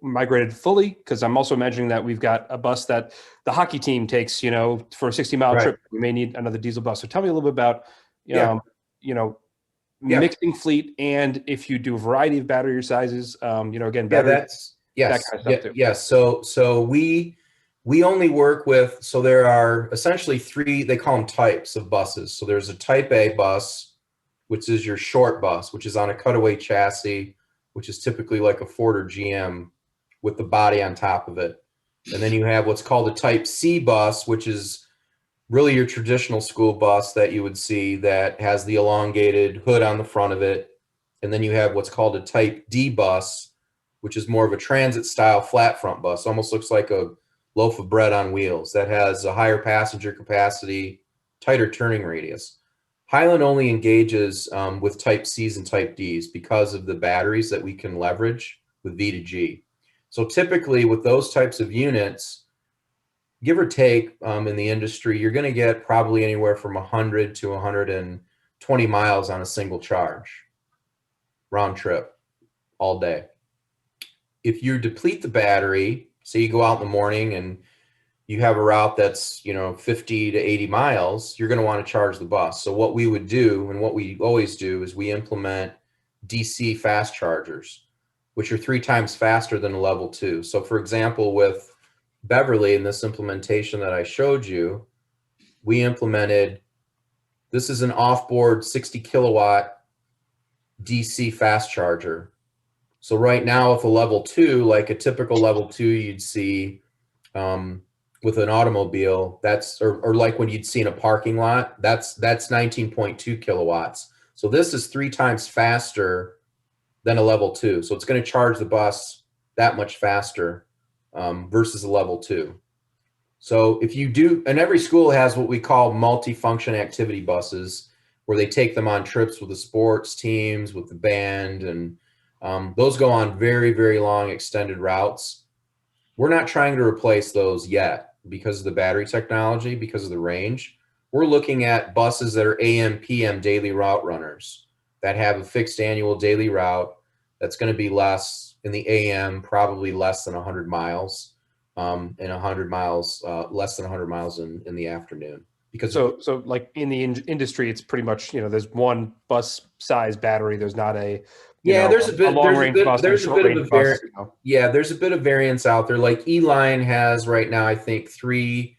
migrated fully? Because I'm also imagining that we've got a bus that the hockey team takes, for a 60-mile Right. trip. We may need another diesel bus. So tell me a little bit about, Yeah. mixing fleet, and if you do a variety of battery sizes, again, Yeah, battery, that's yes, that kind of stuff too. yes. So we only work with, so there are essentially three, they call them types of buses. So there's a type A bus, which is your short bus, which is on a cutaway chassis, which is typically like a Ford or GM with the body on top of it. And then you have what's called a type C bus, which is really your traditional school bus that you would see that has the elongated hood on the front of it. And then you have what's called a type D bus, which is more of a transit style flat front bus. Almost looks like a loaf of bread on wheels that has a higher passenger capacity, tighter turning radius. Highland only engages with type Cs and type Ds because of the batteries that we can leverage with V2G. So typically with those types of units, give or take in the industry, you're going to get probably anywhere from 100 to 120 miles on a single charge, round trip, all day. If you deplete the battery, say you go out in the morning and you have a route that's 50 to 80 miles, you're going to want to charge the bus. So what we would do, and what we always do, is we implement DC fast chargers, which are 3 times faster than a level 2. So for example, with Beverly, in this implementation that I showed you, we implemented, this is an off-board 60 kilowatt DC fast charger. So right now with a level 2, like a typical level 2 you'd see with an automobile, or like when you'd see in a parking lot, that's 19.2 kilowatts. So this is 3 times faster than a level 2. So it's going to charge the bus that much faster versus a level 2. So if you do, and every school has what we call multi-function activity buses, where they take them on trips with the sports teams, with the band, and those go on very, very long extended routes. We're not trying to replace those yet because of the battery technology, because of the range. We're looking at buses that are AM, PM daily route runners that have a fixed annual daily route that's going to be less in the AM, probably less than 100 miles, and 100 miles, less than 100 miles in the afternoon. Because so like in the industry, it's pretty much, there's one bus size battery. There's not there's a bit long range bus, there's a bit of a bus. Yeah, there's a bit of variance out there. Like E-Line has right now, I think 3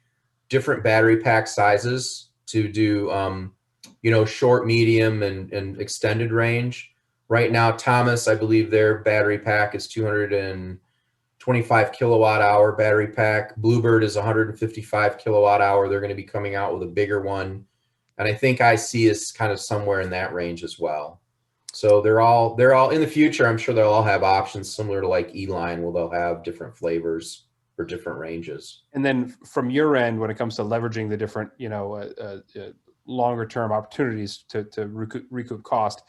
different battery pack sizes to do, short, medium, and extended range. Right now, Thomas, I believe their battery pack is 225 kilowatt hour battery pack. Bluebird is 155 kilowatt hour. They're going to be coming out with a bigger one. And I think IC is kind of somewhere in that range as well. So they're all in the future. I'm sure they'll all have options similar to like E-Line, where they'll have different flavors for different ranges. And then from your end, when it comes to leveraging the different, longer term opportunities to recoup cost,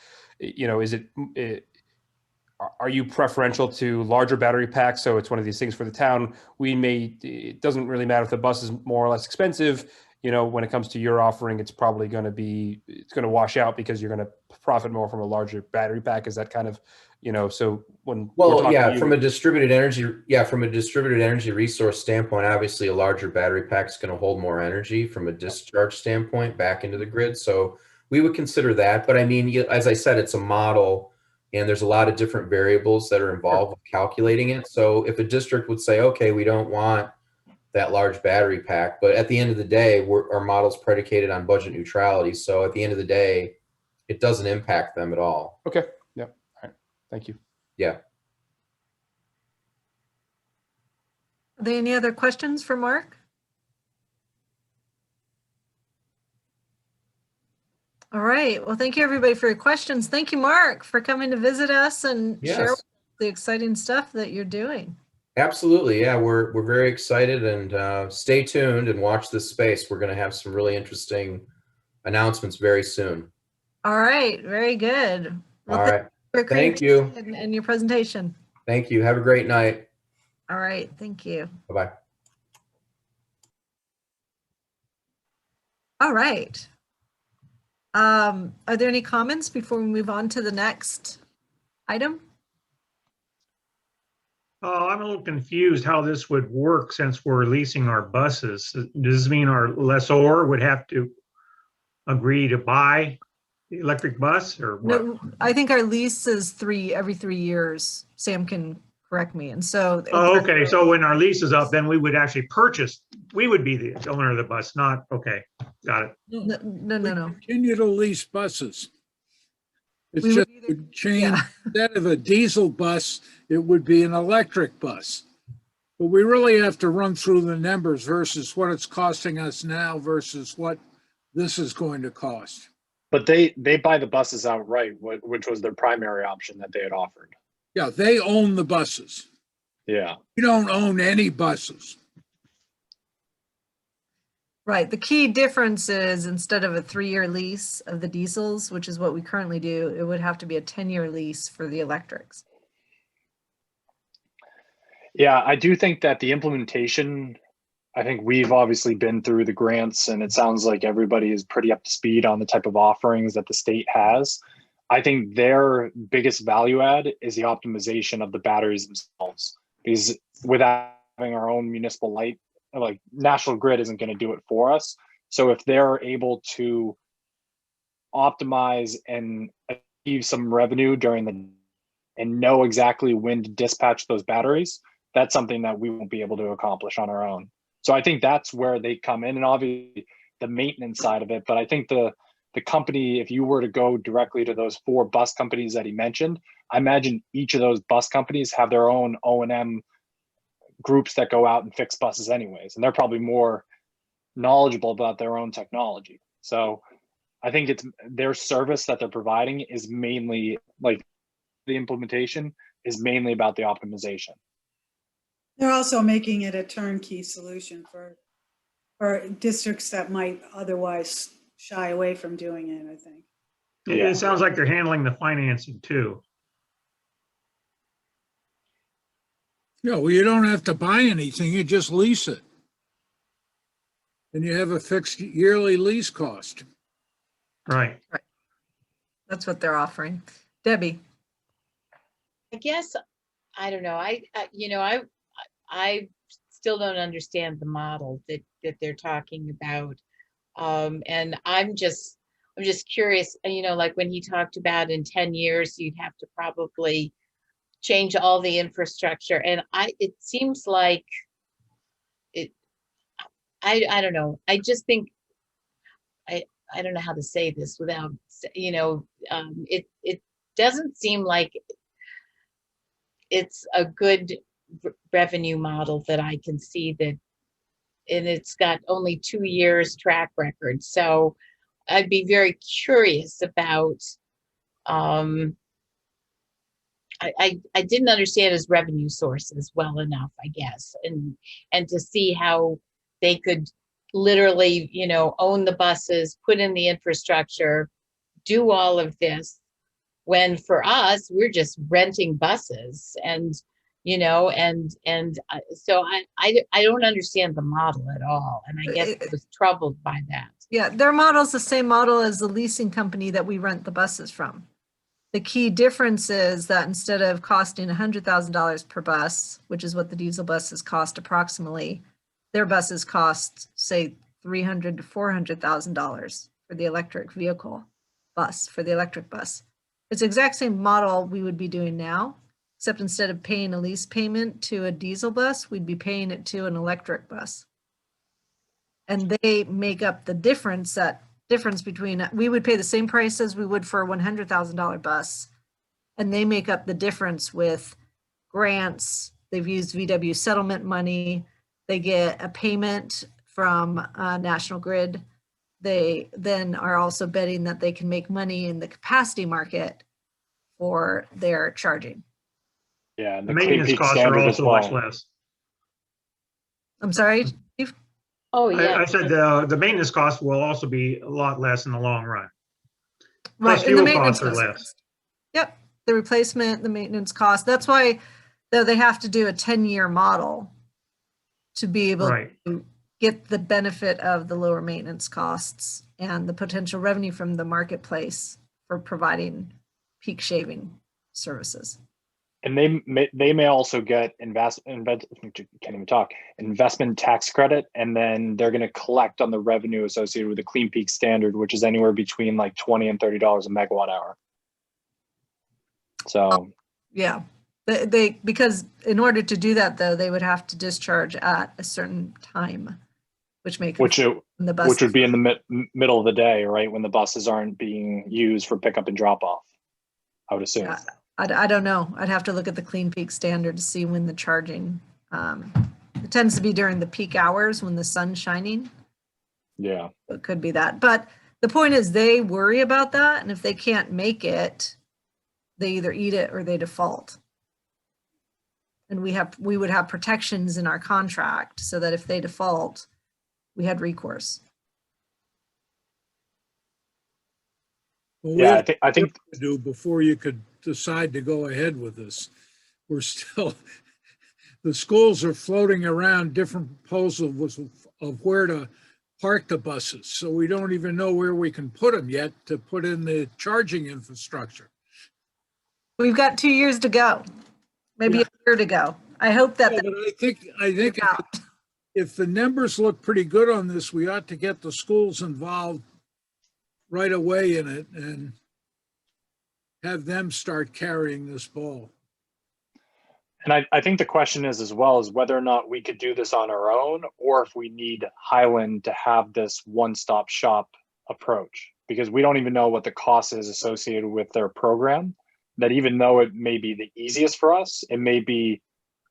are you preferential to larger battery packs? So it's one of these things for the town. It doesn't really matter if the bus is more or less expensive. When it comes to your offering, it's probably going to wash out because you're going to profit more from a larger battery pack. Is that kind of, so when from a distributed energy resource standpoint, obviously a larger battery pack is going to hold more energy from a discharge standpoint back into the grid. So we would consider that. But I mean, as I said, it's a model and there's a lot of different variables that are involved with calculating it. So if a district would say, okay, we don't want that large battery pack, but at the end of the day, our model's predicated on budget neutrality. So at the end of the day, it doesn't impact them at all. Okay. Yeah. All right. Thank you. Yeah. Are there any other questions for Mark? All right. Well, thank you everybody for your questions. Thank you, Mark, for coming to visit us and share the exciting stuff that you're doing. Absolutely. Yeah, we're very excited, and stay tuned and watch this space. We're going to have some really interesting announcements very soon. All right. Very good. Well, all right. Thank you. And your presentation. Thank you. Have a great night. All right. Thank you. Bye-bye. All right. Are there any comments before we move on to the next item? I'm a little confused how this would work since we're leasing our buses. Does this mean our lessor would have to agree to buy the electric bus or what? No, I think our lease is every 3 years. Sam can correct me. And so. Oh, okay. So when our lease is up, then we would actually we would be the owner of the bus, not, okay. Got it. No. Continue to lease buses. It's just would change. Instead of a diesel bus, it would be an electric bus. But we really have to run through the numbers versus what it's costing us now versus what this is going to cost. But they buy the buses outright, which was their primary option that they had offered. Yeah, they own the buses. Yeah. We don't own any buses. Right. The key difference is instead of a 3-year lease of the diesels, which is what we currently do, it would have to be a 10-year lease for the electrics. Yeah, I do think that the implementation, I think we've obviously been through the grants and it sounds like everybody is pretty up to speed on the type of offerings that the state has. I think their biggest value add is the optimization of the batteries themselves. Because without having our own municipal light, like National Grid isn't going to do it for us. So if they're able to optimize and achieve some revenue and know exactly when to dispatch those batteries, that's something that we won't be able to accomplish on our own. So I think that's where they come in, and obviously the maintenance side of it. But I think the company, if you were to go directly to those 4 bus companies that he mentioned, I imagine each of those bus companies have their own O&M groups that go out and fix buses anyways, and they're probably more knowledgeable about their own technology. So I think it's their service that they're providing is mainly like the implementation is mainly about the optimization. They're also making it a turnkey solution for districts that might otherwise shy away from doing it, I think. Yeah. It sounds like they're handling the financing too. Yeah, well, you don't have to buy anything, you just lease it. And you have a fixed yearly lease cost. Right. That's what they're offering. Debbie. I guess, I don't know. I still don't understand the model that they're talking about. And I'm just curious, like when he talked about in 10 years, you'd have to probably change all the infrastructure. And it seems like I don't know. I just think, I don't know how to say this without, it doesn't seem like it's a good revenue model that I can see that, and it's got only 2 years track record. So I'd be very curious about, I didn't understand his revenue sources well enough, I guess, and to see how they could literally, own the buses, put in the infrastructure, do all of this, when for us, we're just renting buses and, so I don't understand the model at all. And I guess I was troubled by that. Yeah, their model's the same model as the leasing company that we rent the buses from. The key difference is that instead of costing $100,000 per bus, which is what the diesel buses cost approximately, their buses cost, say, $300,000 to $400,000 for the electric vehicle bus, for the electric bus. It's the exact same model we would be doing now, except instead of paying a lease payment to a diesel bus, we'd be paying it to an electric bus. And they make up the difference, that difference between, we would pay the same price as we would for a $100,000 bus. And they make up the difference with grants. They've used VW settlement money. They get a payment from National Grid. They then are also betting that they can make money in the capacity market for their charging. Yeah, and The the Clean maintenance Peak costs are standard as also much well. less. I'm sorry, Steve? Oh, yeah. I said the maintenance costs will also be a lot less in the long run. Right, Plus and the fuel maintenance costs are costs. less. Yep, the replacement, the maintenance cost. That's why though they have to do a 10-year model to be able Right. to get the benefit of the lower maintenance costs and the potential revenue from the marketplace for providing peak shaving services. And they may also get investment tax credit, and then they're going to collect on the revenue associated with the Clean Peak standard, which is anywhere between like $20 and $30 a megawatt hour. So yeah, they because in order to do that though, they would have to discharge at a certain time, which may which would be in the middle of the day, right, when the buses aren't being used for pickup and drop off, I would assume. Yeah, I don't know. I'd have to look at the Clean Peak standard to see when the charging. It tends to be during the peak hours when the sun's shining. Yeah, It could be that. But the point is they worry about that. And if they can't make it, they either eat it or they default. And we would have protections in our contract so that if they default, we had recourse. Well, yeah, we I think to do before you could decide to go ahead with this. We're still, the schools are floating around different proposals of where to park the buses. So we don't even know where we can put them yet to put in the charging infrastructure. We've got 2 years to go, maybe a year to go. I hope that. Yeah, but I think if the numbers look pretty good on this, we ought to get the schools involved right away in it and have them start carrying this ball. And I think the question is as well is whether or not we could do this on our own, or if we need Highland to have this one-stop shop approach, because we don't even know what the cost is associated with their program, that even though it may be the easiest for us, it may be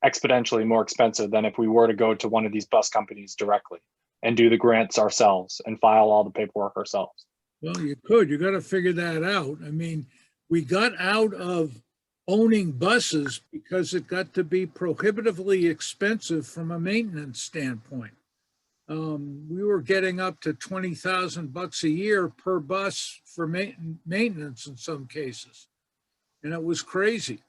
exponentially more expensive than if we were to go to one of these bus companies directly and do the grants ourselves and file all the paperwork ourselves. Well, you could. You got to figure that out. I mean, we got out of owning buses because it got to be prohibitively expensive from a maintenance standpoint. We were getting up to $20,000 a year per bus for maintenance in some cases, and it was crazy.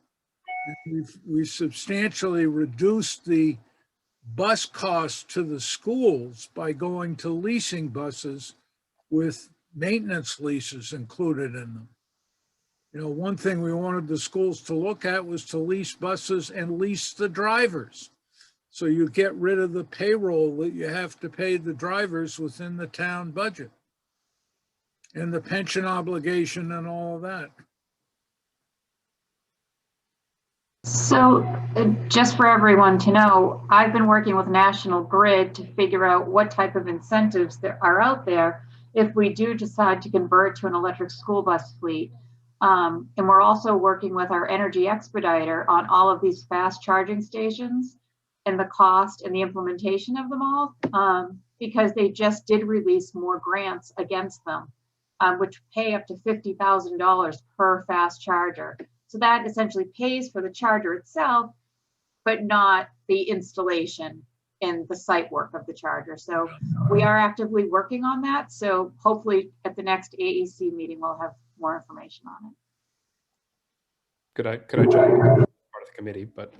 And we've substantially reduced the bus cost to the schools by going to leasing buses with maintenance leases included in them. You know, one thing we wanted the schools to look at was to lease buses and lease the drivers. So you get rid of the payroll that you have to pay the drivers within the town budget and the pension obligation and all of that. So just for everyone to know, I've been working with National Grid to figure out what type of incentives there are out there if we do decide to convert to an electric school bus fleet. And we're also working with our energy expediter on all of these fast charging stations and the cost and the implementation of them all, because they just did release more grants against them, which pay up to $50,000 per fast charger. So that essentially pays for the charger itself, but not the installation and the site work of the charger. So we are actively working on that. So hopefully at the next AEC meeting, we'll have more information on it. Could I jump in? Part of the committee, but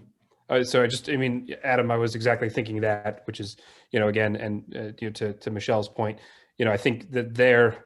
so I mean, Adam, I was exactly thinking that, which is, you know, again, and to Michelle's point, you know, I think that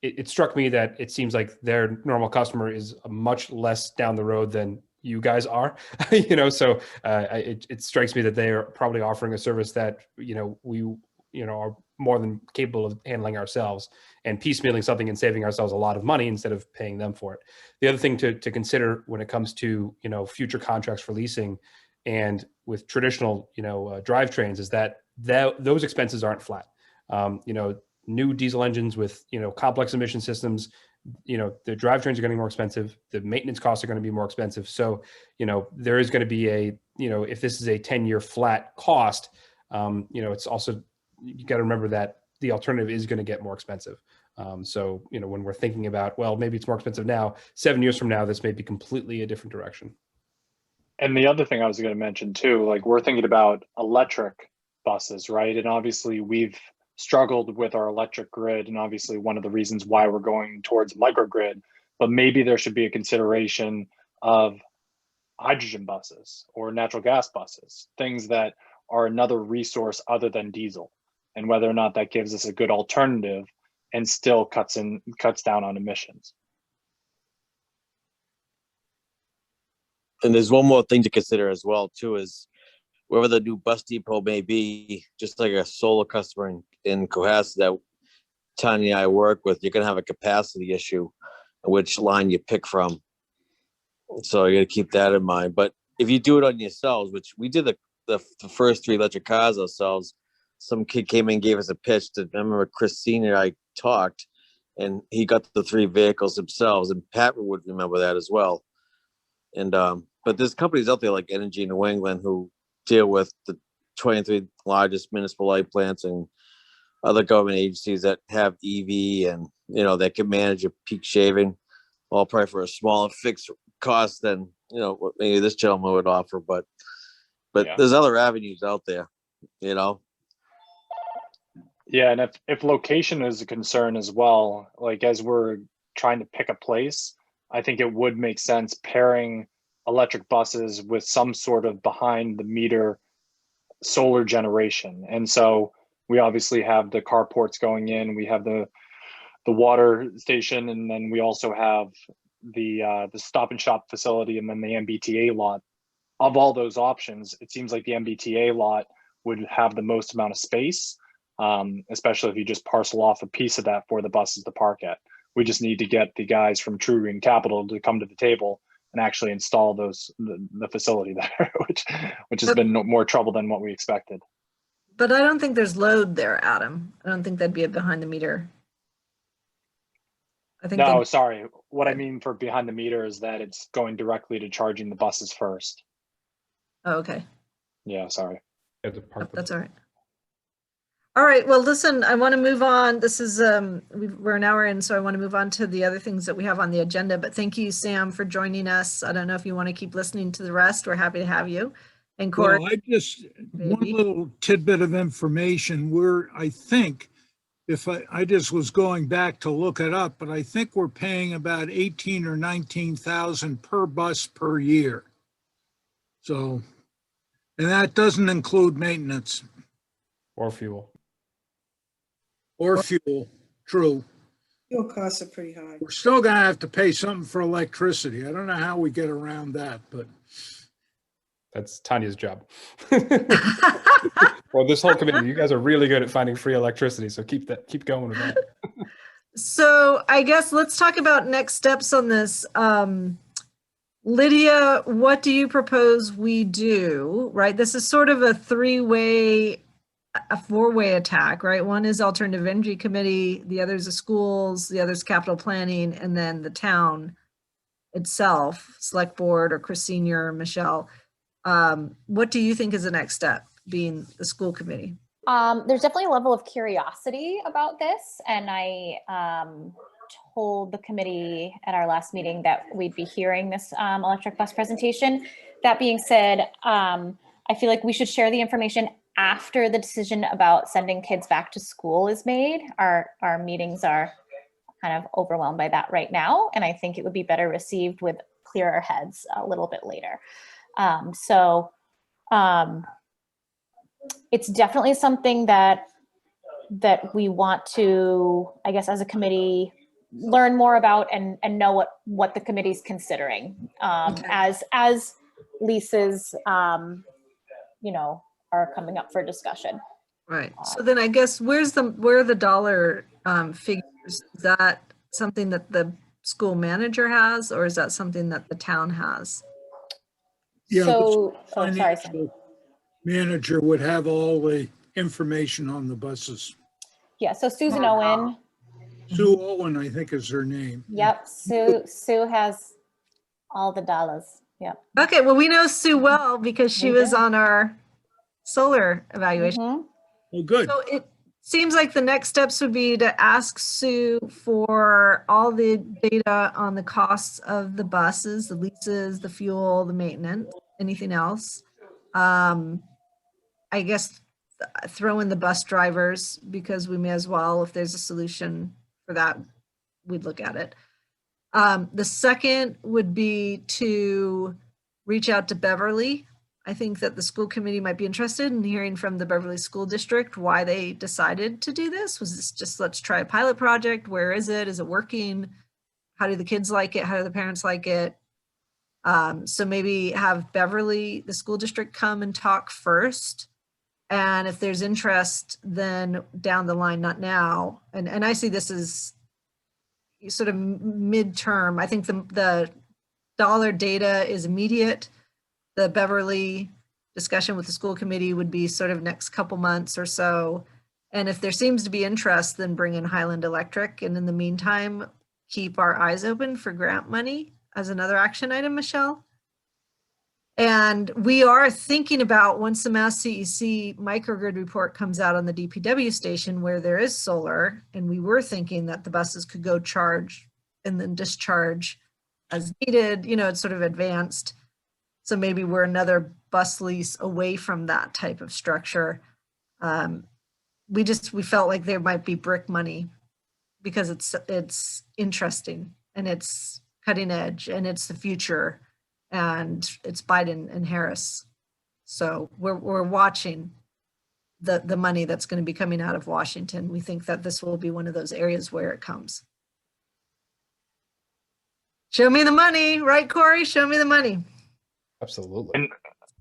it struck me that it seems like their normal customer is much less down the road than you guys are, you know, so it strikes me that they are probably offering a service that, you know, we, you know, are more than capable of handling ourselves, and piecemealing something and saving ourselves a lot of money instead of paying them for it. The other thing to consider when it comes to, you know, future contracts for leasing and with traditional, you know, drivetrains is that those expenses aren't flat. You know, new diesel engines with, you know, complex emission systems, you know, the drivetrains are getting more expensive. The maintenance costs are going to be more expensive. So, you know, there is going to be a, you know, if this is a 10-year flat cost, you know, it's also, you got to remember that the alternative is going to get more expensive. So, you know, when we're thinking about, well, maybe it's more expensive now, 7 years from now, this may be completely a different direction. And the other thing I was going to mention too, like we're thinking about electric buses, right? And obviously we've struggled with our electric grid, and obviously one of the reasons why we're going towards microgrid, but maybe there should be a consideration of hydrogen buses or natural gas buses, things that are another resource other than diesel, and whether or not that gives us a good alternative and still cuts down on emissions. And there's one more thing to consider as well too, is wherever the new bus depot may be, just like a solar customer in Cohasset that Tanya and I work with, you're gonna have a capacity issue, which line you pick from. So you gotta keep that in mind. But if you do it on yourselves, which we did the first 3 electric cars ourselves, some kid came in and gave us a pitch. I remember Chris Senior and I talked, and he got the 3 vehicles themselves, and Pat would remember that as well. And but there's companies out there like Energy New England who deal with the 23 largest municipal light plants and other government agencies that have EV, and you know that can manage a peak shaving, all probably for a smaller fixed cost than, you know, what maybe this gentleman would offer. But yeah, there's other avenues out there, you know. Yeah, and if location is a concern as well, like as we're trying to pick a place, I think it would make sense pairing electric buses with some sort of behind the meter solar generation. And so we obviously have the carports going in, we have the water station, and then we also have the stop and shop facility, and then the MBTA lot. Of all those options, it seems like the MBTA lot would have the most amount of space, especially if you just parcel off a piece of that for the buses to park at. We just need to get the guys from True Green Capital to come to the table and actually install the facility there, which has been more trouble than what we expected. But I don't think there's load there, Adam. I don't think that'd be a behind the meter. I think no, sorry. What I mean for behind the meter is that it's going directly to charging the buses first. Oh, okay. Yeah, sorry. Yeah, to park the- That's all right. All right, well, listen, I want to move on. This is, we're an hour in, so I want to move on to the other things that we have on the agenda. But thank you, Sam, for joining us. I don't know if you want to keep listening to the rest. We're happy to have you. And Corey, Well, one maybe. little tidbit of information, I think, if I just was going back to look it up, but I think we're paying about 18 or 19,000 per bus per year. So, and that doesn't include maintenance or fuel. or fuel. True. Fuel costs are pretty high. We're still gonna have to pay something for electricity. I don't know how we get around that, but That's Tanya's job. Well, this whole committee, you guys are really good at finding free electricity, so keep going with that. So I guess let's talk about next steps on this. Lydia, what do you propose we do, right? This is sort of a four-way attack, right? One is Alternative Energy Committee, the other is the schools, the other is capital planning, and then the town itself, select board or Chris Senior or Michelle. What do you think is the next step, being the school committee? There's definitely a level of curiosity about this, and I told the committee at our last meeting that we'd be hearing this electric bus presentation. That being said, I feel like we should share the information after the decision about sending kids back to school is made. Our meetings are kind of overwhelmed by that right now, and I think it would be better received with clearer heads a little bit later. It's definitely something that we want to, I guess, as a committee, learn more about and know what the committee's considering Okay. as leases, are coming up for discussion. Right. So then I guess where are the dollar figures? Is that something that the school manager has, or is that something that the town has? Yeah, So, oh, sorry, Sam. financial manager would have all the information on the buses. Yeah, so Susan Owen. Sue Owen, I think is her name. Yep, Sue has all the dollars. Yep. Okay, well, we know Sue well because she We was do. on our solar evaluation. Mhm. Oh, good. So it seems like the next steps would be to ask Sue for all the data on the costs of the buses, the leases, the fuel, the maintenance, anything else. I guess throw in the bus drivers because we may as well, if there's a solution for that, we'd look at it. The second would be to reach out to Beverly. I think that the school committee might be interested in hearing from the Beverly School District why they decided to do this. Was this just let's try a pilot project? Where is it? Is it working? How do the kids like it? How do the parents like it? So maybe have Beverly, the school district, come and talk first. And if there's interest, then down the line, not now. And I see this as sort of midterm. I think the dollar data is immediate. The Beverly discussion with the school committee would be sort of next couple months or so. And if there seems to be interest, then bring in Highland Electric. And in the meantime, keep our eyes open for grant money as another action item, Michelle. And we are thinking about, once the Mass CEC microgrid report comes out on the DPW station where there is solar, and we were thinking that the buses could go charge and then discharge as needed, it's sort of advanced. So maybe we're another bus lease away from that type of structure. We felt like there might be brick money because it's interesting and it's cutting edge and it's the future and it's Biden and Harris. So we're watching the money that's going to be coming out of Washington. We think that this will be one of those areas where it comes. Show me the money, right, Corey? Show me the money. Absolutely.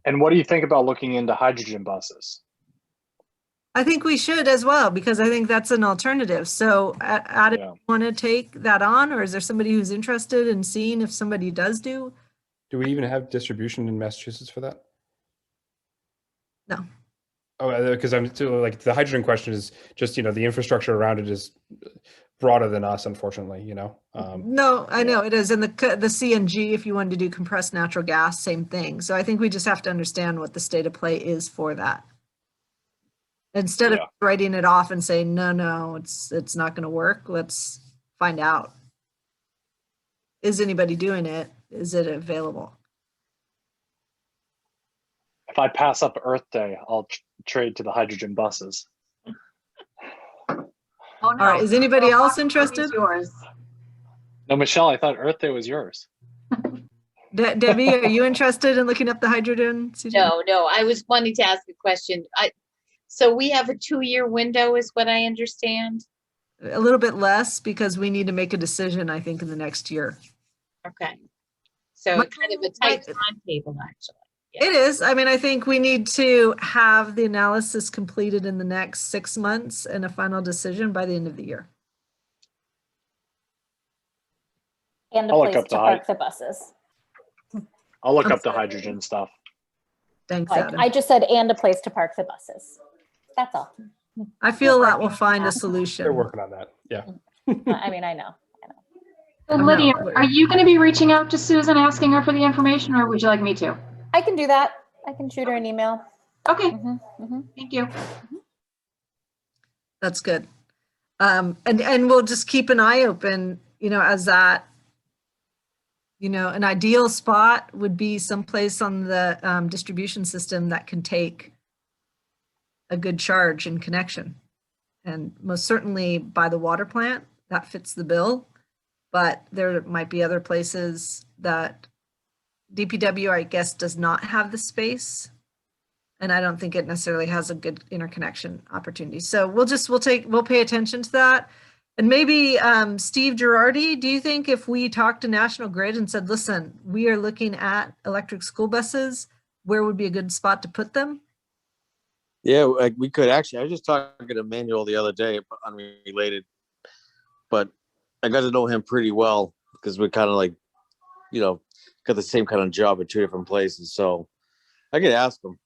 And what do you think about looking into hydrogen buses? I think we should as well, because I think that's an alternative. So Adam, Yeah. you want to take that on, or is there somebody who's interested in seeing if somebody does do? Do we even have distribution in Massachusetts for that? No. Oh, because I'm still like the hydrogen question is just, the infrastructure around it is broader than us, unfortunately, you know. No, I know it is. And the CNG, if you wanted to do compressed natural gas, same thing. So I think we just have to understand what the state of play is for that. Instead of Yeah. writing it off and saying, no, it's not going to work. Let's find out. Is anybody doing it? Is it available? If I pass up Earth Day, I'll trade to the hydrogen buses. Oh, no. All right. Is anybody Well, else possibly interested? Yours. No, Michelle, I thought Earth Day was yours. Debbie, are you interested in looking up the hydrogen? No, I was wanting to ask a question. So we have a 2-year window is what I understand. A little bit less because we need to make a decision, I think, in the next year. Okay. So it's kind of a tight timetable, actually. Yeah. It is. I mean, I think we need to have the analysis completed in the next 6 months and a final decision by the end of the year. And a I'll look place up to the park the buses. I'll look I'm up the sorry. hydrogen stuff. Thanks, Like, Adam. I just said, and a place to park the buses. That's all. I feel We're that we'll working on find a that. They're solution. working on that. Yeah. I mean, I know. So I'm Lydia, not- are you going to be reaching out to Susan, asking her for the information, or would you like me to? I can do that. I can shoot her an email. Okay, Mhm. thank you. That's good. And we'll just keep an eye open, as that, an ideal spot would be someplace on the distribution system that can take a good charge and connection. And most certainly by the water plant, that fits the bill. But there might be other places that DPW, I guess, does not have the space. And I don't think it necessarily has a good interconnection opportunity. So we'll pay attention to that. And maybe Steve Girardi, do you think if we talked to National Grid and said, listen, we are looking at electric school buses, where would be a good spot to put them? Yeah, like we could actually. I was just talking to Manuel the other day, unrelated, but I got to know him pretty well because we're kind of like, got the same kind of job at 2 different places. So I could ask him.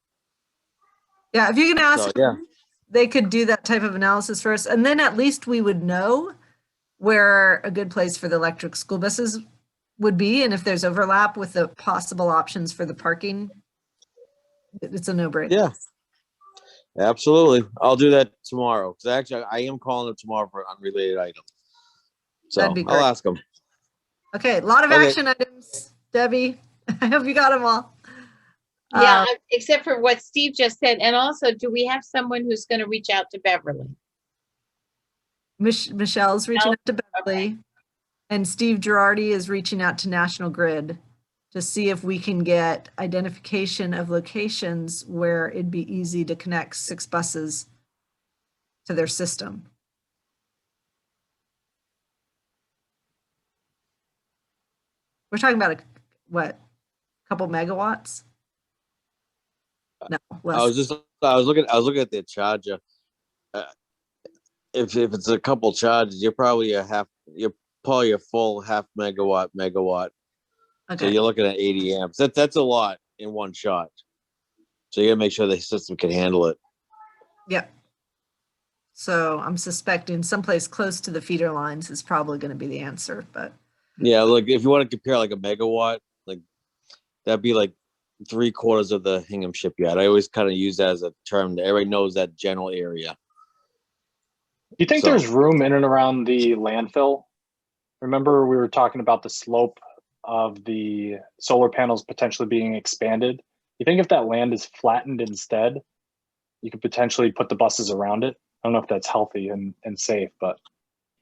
Yeah, if you can ask, So, yeah. they could do that type of analysis first. And then at least we would know where a good place for the electric school buses would be. And if there's overlap with the possible options for the parking, it's a no-brainer. Yeah, absolutely. I'll do that tomorrow. Because actually, I am calling him tomorrow for an unrelated item. So That'd be great. I'll ask him. Okay, a lot of Okay. action items, Debbie. I hope you got them all. Yeah, except for what Steve just said. And also, do we have someone who's going to reach out to Beverly? Michelle's reaching out to Beverly, and Steve Girardi is reaching out to National Grid to see if we can get identification of locations where it'd be easy to connect 6 buses to their system. We're talking about a couple megawatts? No, I was looking at the charger. If it's a couple charges, you're probably a full half megawatt. So okay. you're looking at 80 amps. That's a lot in one shot. So you gotta make sure the system can handle it. Yep. So I'm suspecting someplace close to the feeder lines is probably going to be the answer, but Yeah, like if you want to compare like a megawatt, like that'd be like 3/4 of the Hingham shipyard. I always kind of use that as a term that everybody knows that general area. Do you think So- there's room in and around the landfill? Remember we were talking about the slope of the solar panels potentially being expanded. You think if that land is flattened instead, you could potentially put the buses around it? I don't know if that's healthy and safe, but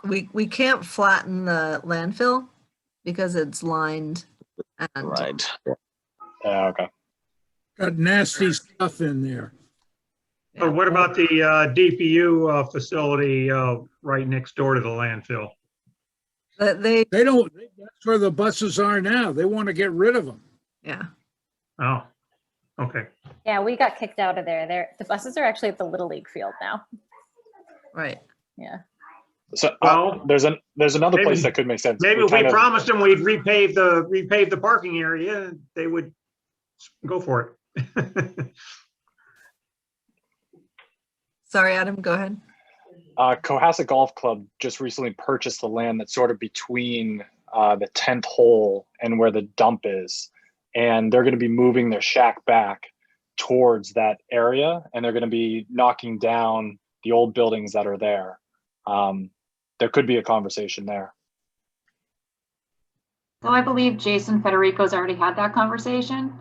we can't flatten the landfill because it's lined and Right. yeah, okay. Got nasty stuff in there. But what about the DPU facility right next door to the landfill? they They don't, that's where the buses are now. They want to get rid of them. yeah. Oh, okay. Yeah, we got kicked out of there. The buses are actually at the Little League field now. Right. Yeah. So Well, there's another maybe- place that could make sense. Maybe if we kind of- promised them we'd repave the parking area, they would go for it. Sorry, Adam, go ahead. Cohasset Golf Club just recently purchased the land that's sort of between the 10th hole and where the dump is. And they're going to be moving their shack back towards that area, and they're going to be knocking down the old buildings that are there. There could be a conversation there. So I believe Jason Federico's already had that conversation.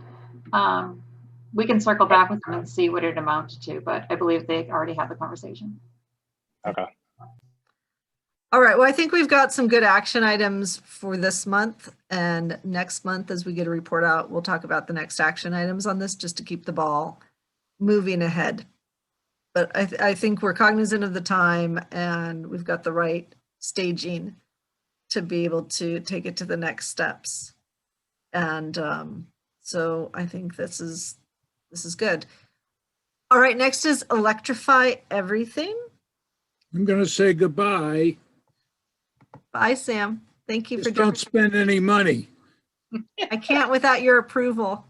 We can circle back with them and see what it amounted to, but I believe they already had the conversation. Okay. All right, well, I think we've got some good action items for this month, and next month, as we get a report out, we'll talk about the next action items on this, just to keep the ball moving ahead. But I think we're cognizant of the time, and we've got the right staging to be able to take it to the next steps. And so I think this is good. All right, next is electrify everything. I'm going to say goodbye. Bye, Sam. Thank you for Just don't spend any money. I can't without your approval.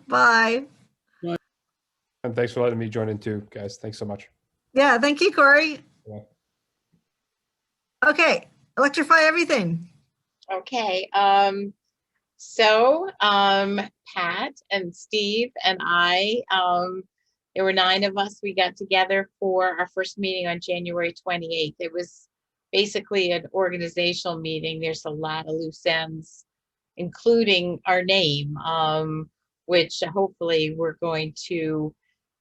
Bye. And thanks for letting me join in too, guys. Thanks so much. Yeah, thank you, Corey. Yeah. Okay, electrify everything. Okay, Pat and Steve and I, there were 9 of us. We got together for our first meeting on January 28th. It was basically an organizational meeting. There's a lot of loose ends, including our name, which hopefully we're going to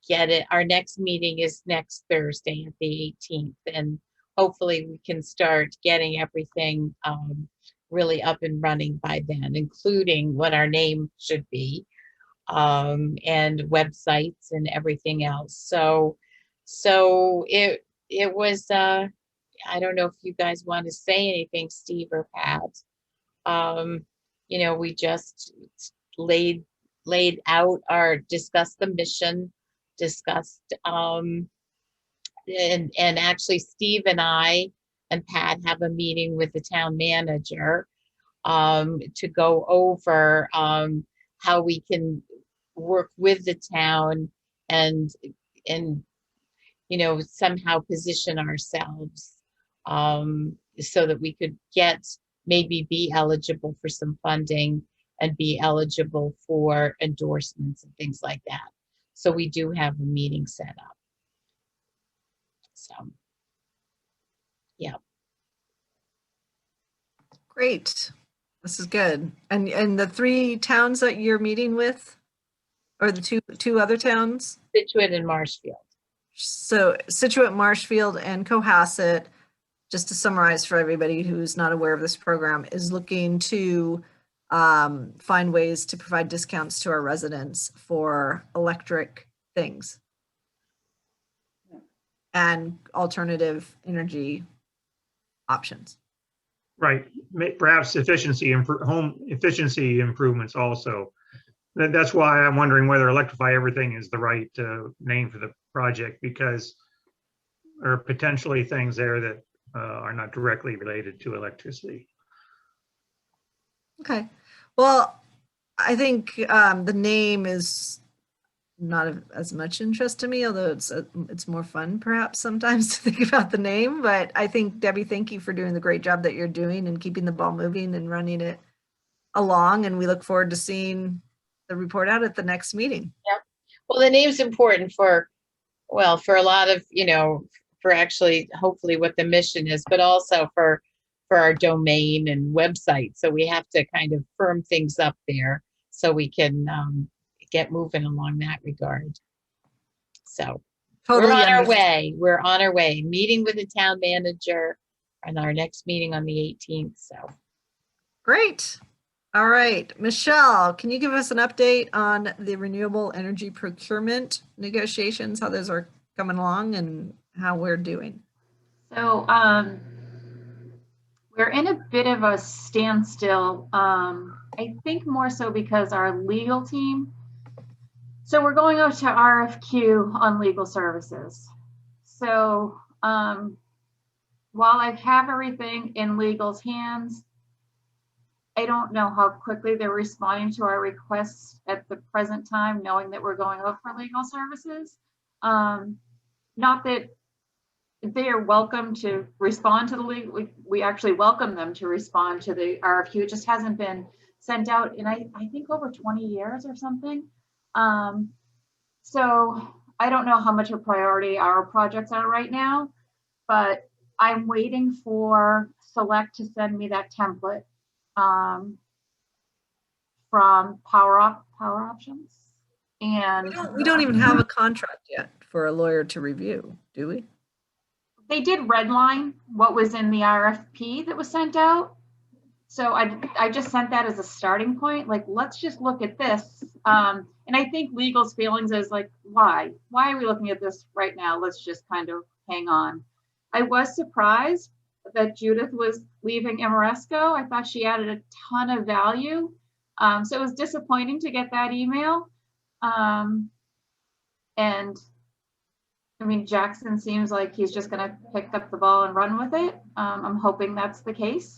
get it. Our next meeting is next Thursday at the 18th, and hopefully we can start getting everything really up and running by then, including what our name should be, and websites and everything else. So it was, I don't know if you guys want to say anything, Steve or Pat. You know, we just laid out discussed the mission, discussed, and actually Steve and I and Pat have a meeting with the town manager to go over how we can work with the town and you know, somehow position ourselves so that we could maybe be eligible for some funding and be eligible for endorsements and things like that. So we do have a meeting set up. So, yeah. Great. This is good. And the 3 towns that you're meeting with, or the two other towns? Situate and Marshfield. So Situate, Marshfield, and Cohasset, just to summarize for everybody who's not aware of this program, is looking to find ways to provide discounts to our residents for electric things and alternative energy options. Right, perhaps home efficiency improvements also. That's why I'm wondering whether electrify everything is the right name for the project, because there are potentially things there that are not directly related to electricity. Okay, well, I think the name is not of as much interest to me, although it's more fun perhaps sometimes to think about the name. But I think, Debbie, thank you for doing the great job that you're doing and keeping the ball moving and running it along. And we look forward to seeing the report out at the next meeting. Yep. Well, the name's important for a lot of, you know, for actually hopefully what the mission is, but also for our domain and website. So we have to kind of firm things up there so we can get moving along that regard. So Totally we're on our way. We're on our way. Meeting with the town manager and our next meeting on the 18th. So great. All right, Michelle, can you give us an update on the renewable energy procurement negotiations, how those are coming along and how we're doing? So we're in a bit of a standstill. I think more so because our legal team, so we're going out to RFQ on legal services. So while I have everything in legal's hands, I don't know how quickly they're responding to our requests at the present time, knowing that we're going out for legal services. not that they are welcome to respond to the league. We actually welcome them to respond to the RFQ. It just hasn't been sent out in, I think, over 20 years or something. So I don't know how much of a priority our projects are right now, but I'm waiting for Select to send me that template from Power Options. And We don't even have a contract yet for a lawyer to review, do we? they did redline what was in the RFP that was sent out. So I just sent that as a starting point, like, let's just look at this. And I think legal's feelings is like, why are we looking at this right now? Let's just kind of hang on. I was surprised that Judith was leaving Amoresco. I thought she added a ton of value. So it was disappointing to get that email. And I mean, Jackson seems like he's just going to pick up the ball and run with it. I'm hoping that's the case.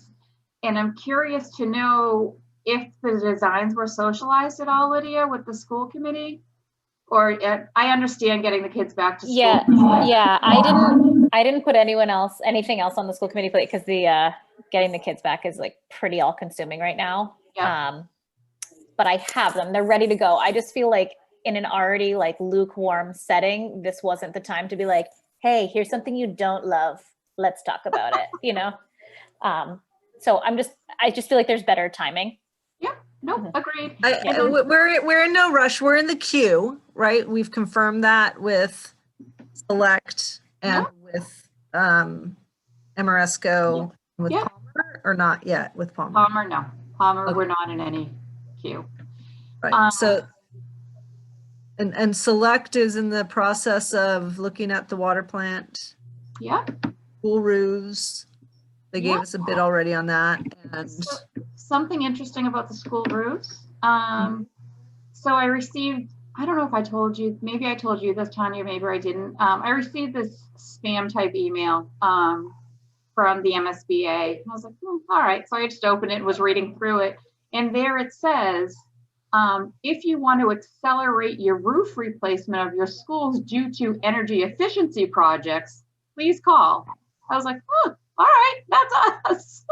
And I'm curious to know if the designs were socialized at all, Lydia, with the school committee, or I understand getting the kids back to school. Yeah. I didn't put anything else on the school committee plate because the getting the kids back is like pretty all consuming right now. Yeah. But I have them, they're ready to go. I just feel like in an already like lukewarm setting, this wasn't the time to be like, hey, here's something you don't love. Let's talk about it, you know? So I just feel like there's better timing. Yeah, no, agreed. We're in no rush. We're in the queue, right? We've confirmed that with Select and with Amoresco, with Palmer, or not yet with Palmer? Palmer, no. Palmer, Okay. We're not in any queue. Right. So, and Select is in the process of looking at the water plant. Yeah. Pool roofs. They gave us a bid already on that. And so, something interesting about the school roofs. So I received, I don't know if I told you, maybe I told you this, Tanya, maybe I didn't. I received this spam type email from the MSBA. I was like, all right. So I just opened it and was reading through it. And there it says, if you want to accelerate your roof replacement of your schools due to energy efficiency projects, please call. I was like, oh, all right, that's us.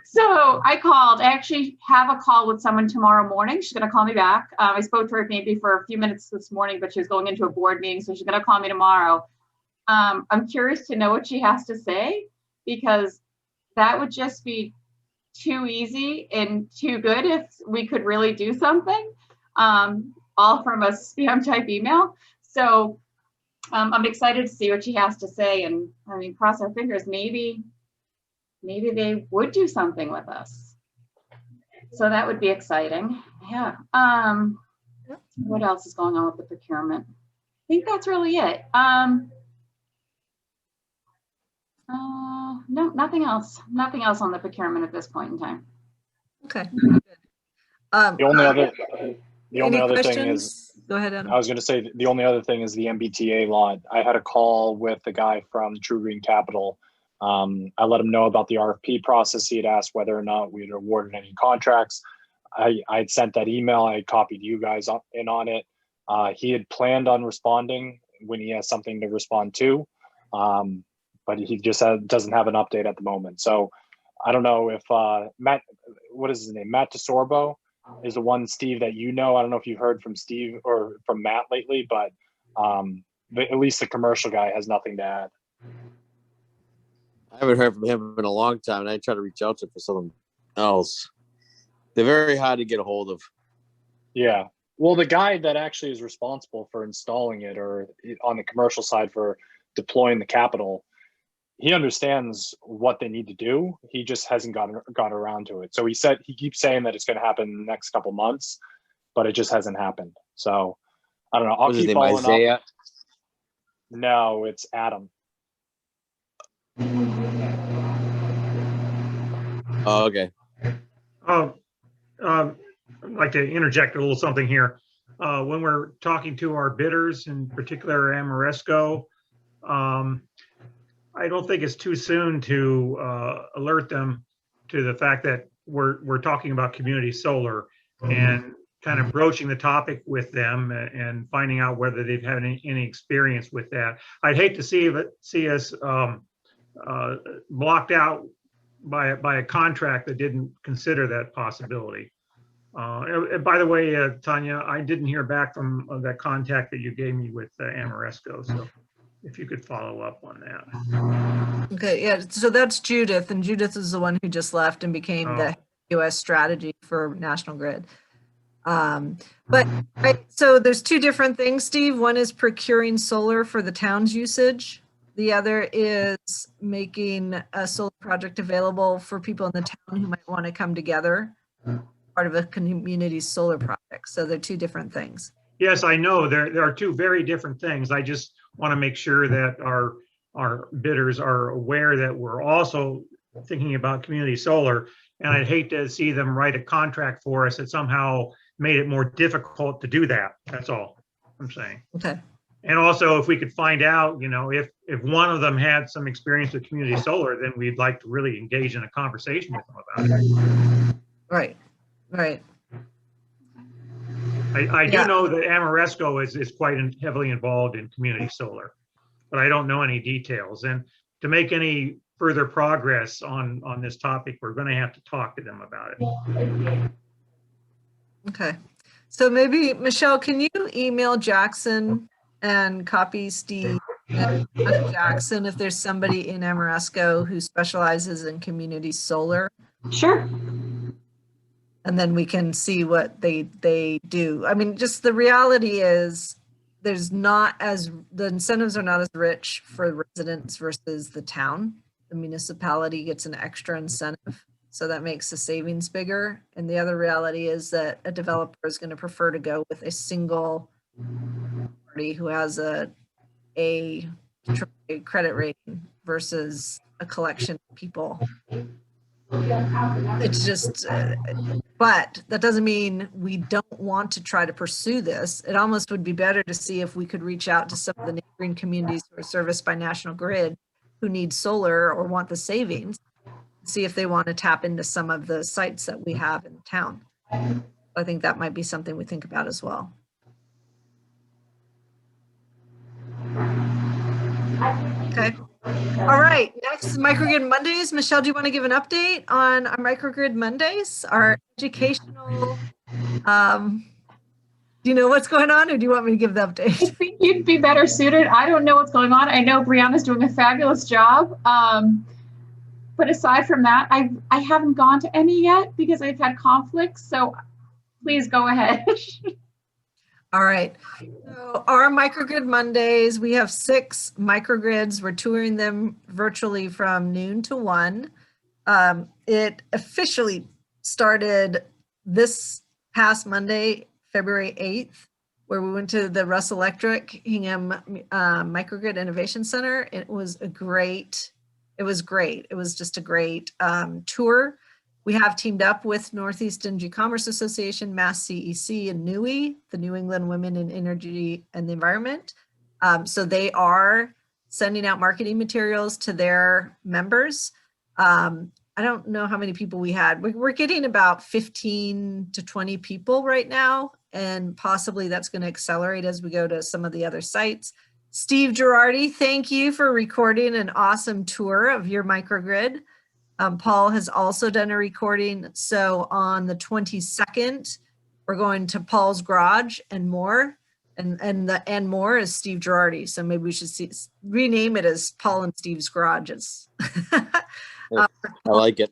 So I called. I actually have a call with someone tomorrow morning. She's going to call me back. I spoke to her maybe for a few minutes this morning, but she was going into a board meeting, so she's going to call me tomorrow. I'm curious to know what she has to say, because that would just be too easy and too good if we could really do something, all from a spam type email. So I'm excited to see what she has to say, and I mean, cross our fingers, maybe they would do something with us. So that would be exciting. Yeah. What else is going on with the procurement? I think that's really it. No, nothing else. Nothing else on the procurement at this point in time. okay. The only other thing is, go ahead, Adam. I was going to say, the only other thing is the MBTA lot. I had a call with the guy from True Green Capital. I let him know about the RFP process. He had asked whether or not we had awarded any contracts. I had sent that email. I had copied you guys in on it. He had planned on responding when he has something to respond to, but he just doesn't have an update at the moment. So I don't know if Matt, what is his name? Matt DeSorbo is the one, Steve, that you know. I don't know if you've heard from Steve or from Matt lately, but at least the commercial guy has nothing to add. I haven't heard from him in a long time, and I try to reach out to him for something else. They're very hard to get a hold of. Yeah. Well, the guy that actually is responsible for installing it, or on the commercial side for deploying the capital, he understands what they need to do. He just hasn't got around to it. So he keeps saying that it's going to happen in the next couple months, but it just hasn't happened. So I don't know. I'll keep following Isaiah? up. No, it's Adam. Oh, okay. I'd like to interject a little something here. When we're talking to our bidders, in particular Amoresco, I don't think it's too soon to alert them to the fact that we're talking about community solar. And kind of broaching the topic with them and finding out whether they've had any experience with that. I'd hate to see us blocked out by a contract that didn't consider that possibility. And by the way, Tanya, I didn't hear back from that contact that you gave me with Amoresco, so if you could follow up on that. Okay, yeah, so that's Judith, and Judith is the one who just left and became the US strategy for National Grid. So there's two different things, Steve. One is procuring solar for the town's usage. The other is making a solar project available for people in the town who might want to come together, part of a community solar project. So they're two different things. Yes, I know there are two very different things. I just want to make sure that our bidders are aware that we're also thinking about community solar. And I'd hate to see them write a contract for us that somehow made it more difficult to do that. That's all I'm saying. Okay. And also, if we could find out, if one of them had some experience with community solar, then we'd like to really engage in a conversation with them about it. Right. I do know that Amoresco is quite heavily involved in community solar, but I don't know any details. And to make any further progress on this topic, we're going to have to talk to them about it. Okay. So maybe, Michelle, can you email Jackson and copy Steve and Jackson if there's somebody in Amoresco who specializes in community solar? Sure. And then we can see what they do. I mean, just the reality is the incentives are not as rich for residents versus the town. The municipality gets an extra incentive, so that makes the savings bigger. And the other reality is that a developer is going to prefer to go with a single party who has a credit rating versus a collection of people. It's just, but that doesn't mean we don't want to try to pursue this. It almost would be better to see if we could reach out to some of the neighboring communities who are serviced by National Grid who need solar or want the savings, see if they want to tap into some of the sites that we have in town. I think that might be something we think about as well. Okay. All right. Next is Microgrid Mondays. Michelle, do you want to give an update on our Microgrid Mondays, our educational, do you know what's going on, or do you want me to give the update? I think you'd be better suited. I don't know what's going on. I know Brianna's doing a fabulous job. But aside from that, I haven't gone to any yet because I've had conflicts. So please go ahead. All right. So our Microgrid Mondays, we have 6 microgrids. We're touring them virtually from noon to 1. It officially started this past Monday, February 8th, where we went to the Russ Electric Hingham Microgrid Innovation Center. It was great. It was just a great tour. We have teamed up with Northeast Energy Commerce Association, Mass CEC, and NEWI, the New England Women in Energy and the Environment. So they are sending out marketing materials to their members. I don't know how many people we had. We're getting about 15 to 20 people right now, and possibly that's going to accelerate as we go to some of the other sites. Steve Girardi, thank you for recording an awesome tour of your microgrid. Paul has also done a recording. So on the 22nd, we're going to Paul's Garage and more. And the and more is Steve Girardi. So maybe we should rename it as Paul and Steve's Garages. I like it.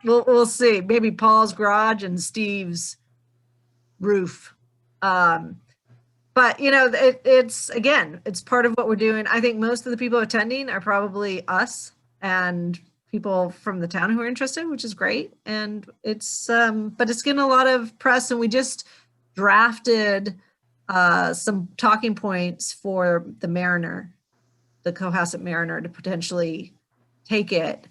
We'll see. Maybe Paul's Garage and Steve's Roof. But it's part of what we're doing. I think most of the people attending are probably us and people from the town who are interested, which is great. And it's, but it's getting a lot of press, and we just drafted some talking points for the Mariner, the Cohasset Mariner, to potentially take it,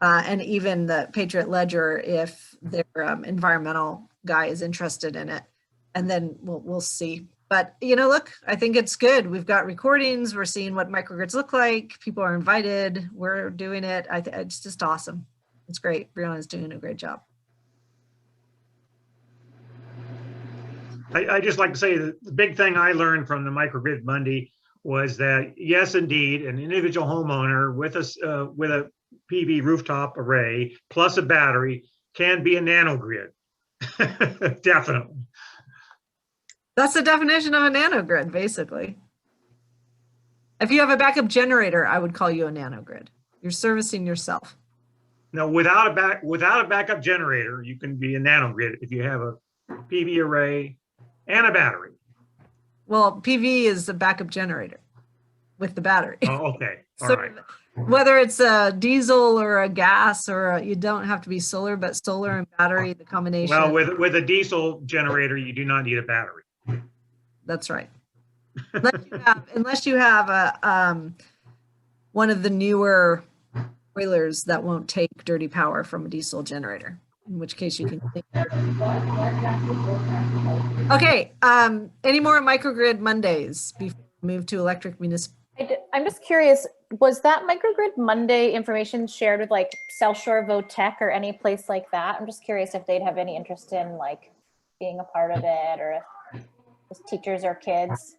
and even the Patriot Ledger if their environmental guy is interested in it. And then we'll see. But, look, I think it's good. We've got recordings. We're seeing what microgrids look like. People are invited. We're doing it. It's just awesome. It's great. Brianna's doing a great job. I just like to say that the big thing I learned from the Microgrid Monday was that, yes, indeed, an individual homeowner with a PV rooftop array plus a battery can be a nanogrid. Definitely. That's the definition of a nanogrid, basically. If you have a backup generator, I would call you a nanogrid. You're servicing yourself. Now, without a backup generator, you can be a nanogrid if you have a PV array and a battery. Well, PV is the backup generator with the battery. Oh, okay. All So right. whether it's a diesel or a gas you don't have to be solar, but solar and battery, the combination. Well, with a diesel generator, you do not need a battery. That's right. Unless you have a one of the newer boilers that won't take dirty power from a diesel generator, in which case you can. Okay. Any more Microgrid Mondays before we move to electric municipal? I'm just curious, was that Microgrid Monday information shared with like South Shore Votech or any place like that? I'm just curious if they'd have any interest in like being a part of it, or if it's teachers or kids.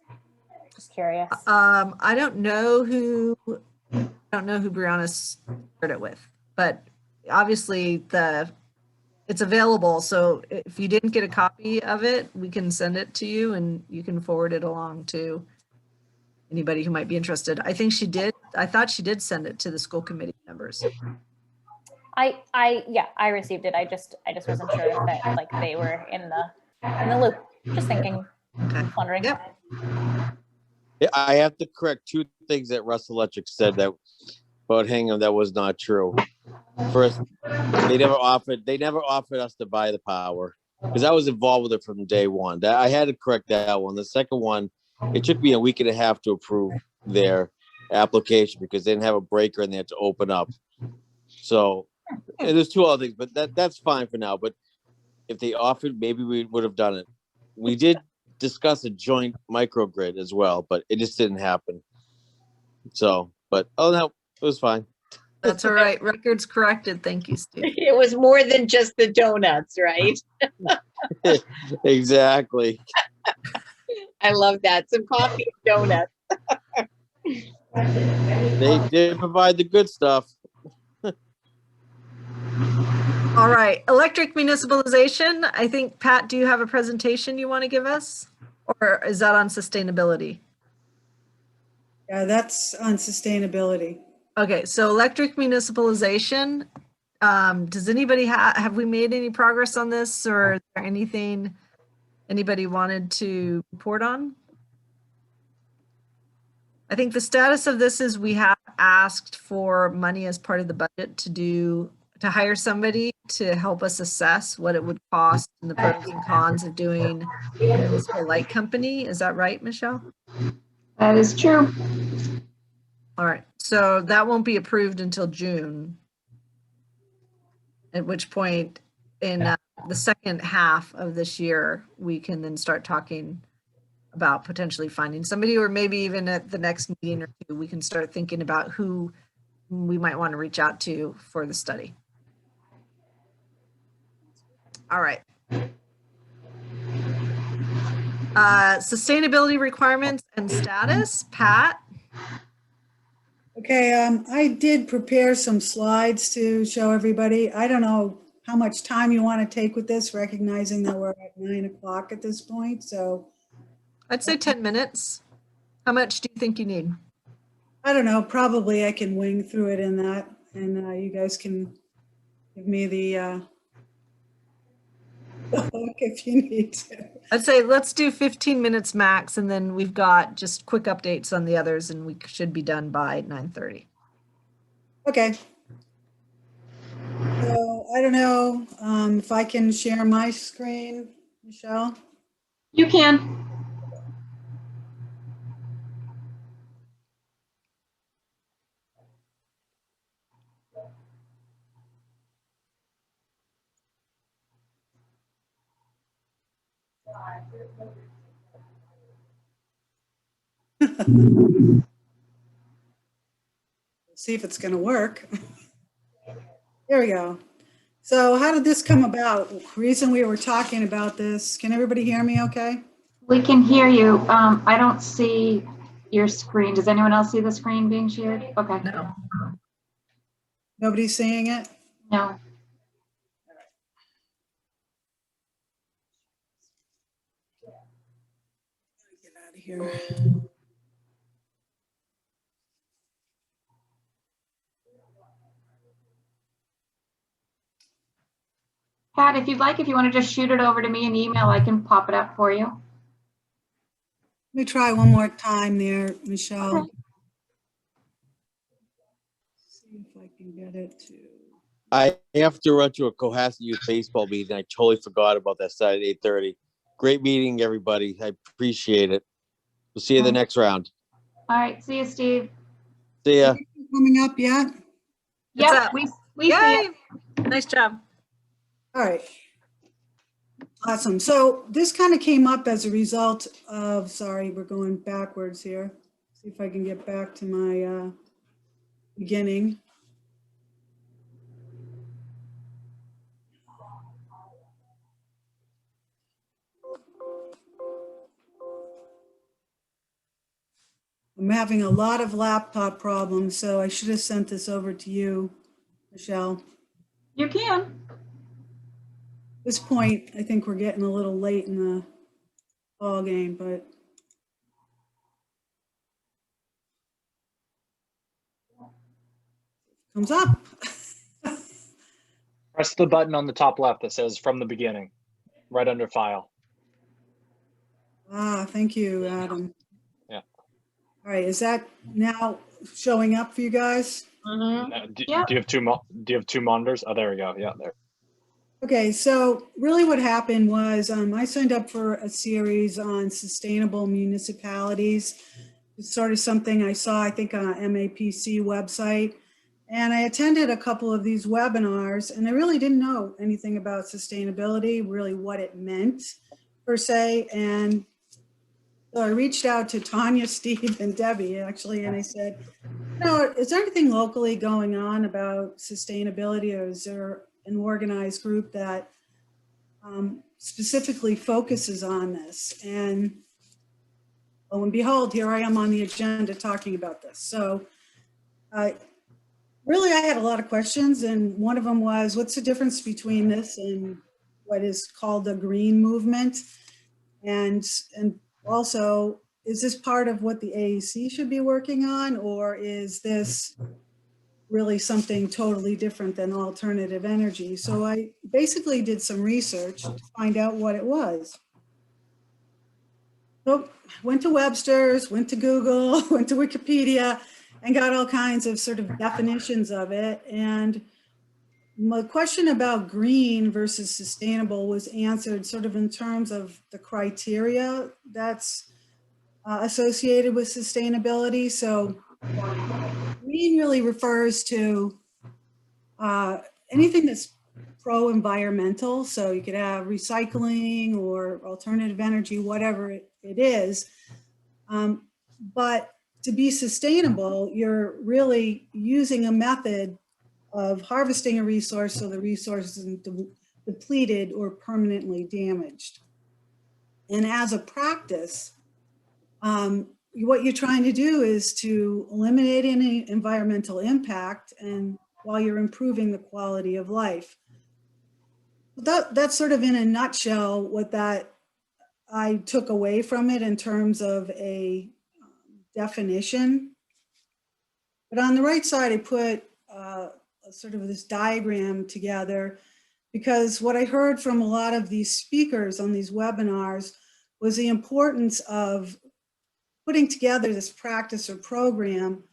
Just curious. I don't know who Brianna shared it with, but obviously it's available. So if you didn't get a copy of it, we can send it to you and you can forward it along to anybody who might be interested. I think she did. I thought she did send it to the school committee members. I received it. I just wasn't sure if that, like, they were in the loop. Just thinking, Okay. wondering. Yep. I have to correct two things that Russ Electric said that about Hingham that was not true. First, they never offered us to buy the power because I was involved with it from day one. I had to correct that one. The second one, it took me a week and a half to approve their application because they didn't have a breaker and they had to open up. So, and there's two other things, but that's fine for now. But if they offered, maybe we would have done it. We did discuss a joint microgrid as well, but it just didn't happen. So, but oh no, it was fine. That's all right. Records corrected. Thank you, Steve. It was more than just the donuts, right? Exactly. I love that. Some coffee and donuts. They did provide the good stuff. All right. Electric municipalization. I think, Pat, do you have a presentation you want to give us? Or is that on sustainability? Yeah, that's on sustainability. Okay. So electric municipalization. Does anybody have we made any progress on this, or is there anything anybody wanted to report on? I think the status of this is we have asked for money as part of the budget to hire somebody to help us assess what it would cost and the pros and cons of doing a municipal light company. Is that right, Michelle? That is true. All right. So that won't be approved until June, at which point in the second half of this year, we can then start talking about potentially finding somebody, or maybe even at the next meeting or two, we can start thinking about who we might want to reach out to for the study. All right. Sustainability requirements and status, Pat. Okay, I did prepare some slides to show everybody. I don't know how much time you want to take with this, recognizing that we're at 9 o'clock at this point. So I'd say 10 minutes. How much do you think you need? I don't know, probably I can wing through it in that, and you guys can give me the if you need to. I'd say let's do 15 minutes max, and then we've got just quick updates on the others, and we should be done by 9:30. Okay. So I don't know if I can share my screen, Michelle. You can. See if it's going to work. There we go. So how did this come about? Reason we were talking about this, can everybody hear me okay? We can hear you. I don't see your screen. Does anyone else see the screen being shared? Okay. No. Nobody's seeing it? No. Get out of here. Pat, if you'd like, if you want to just shoot it over to me in email, I can pop it up for you. Let me try one more time there, Michelle. Okay. See if I can get it to. I have to run to a Cohasset Youth baseball meeting. I totally forgot about that Saturday at 8:30. Great meeting, everybody. I appreciate it. We'll see you in the next round. All right. See you, Steve. See ya. Coming up yet? It's Yep, up. we see Yay! it. Nice job. All right. Awesome. So this kind of came up as a result of, sorry, we're going backwards here. See if I can get back to my beginning. I'm having a lot of laptop problems, so I should have sent this over to you, Michelle. You can. At this point, I think we're getting a little late in the ball game, but comes up. Press the button on the top left that says from the beginning, right under file. Ah, thank you, Adam. Yeah. All right, is that now showing up for you guys? Do Yep. you have two monitors? Oh, there we go. Yeah, there. Okay, so really what happened was I signed up for a series on sustainable municipalities. It's sort of something I saw, I think, on a MAPC website. And I attended a couple of these webinars, and I really didn't know anything about sustainability, really what it meant per se. And so I reached out to Tanya, Steve, and Debbie, actually, and I said, is there anything locally going on about sustainability, or is there an organized group that specifically focuses on this? And lo and behold, here I am on the agenda talking about this. So really, I had a lot of questions, and one of them was, what's the difference between this and what is called the green movement? And also, is this part of what the AEC should be working on, or is this really something totally different than alternative energy? So I basically did some research to find out what it was. So went to Webster's, went to Google, went to Wikipedia, and got all kinds of sort of definitions of it. And my question about green versus sustainable was answered sort of in terms of the criteria that's associated with sustainability. So green really refers to anything that's pro-environmental. So you could have recycling or alternative energy, whatever it is. But to be sustainable, you're really using a method of harvesting a resource so the resource isn't depleted or permanently damaged. And as a practice, what you're trying to do is to eliminate any environmental impact, and while you're improving the quality of life. That's sort of in a nutshell what that I took away from it in terms of a definition. But on the right side, I put sort of this diagram together, because what I heard from a lot of these speakers on these webinars was the importance of putting together this practice or program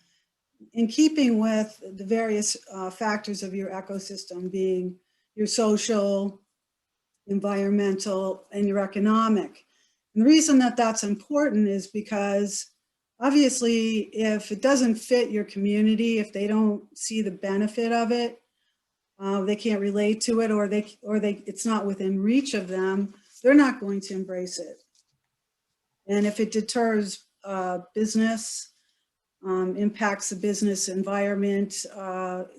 in keeping with the various factors of your ecosystem, being your social, environmental, and your economic. And the reason that that's important is because obviously, if it doesn't fit your community, if they don't see the benefit of it, they can't relate to it, or it's not within reach of them, they're not going to embrace it. And if it deters business, impacts the business environment,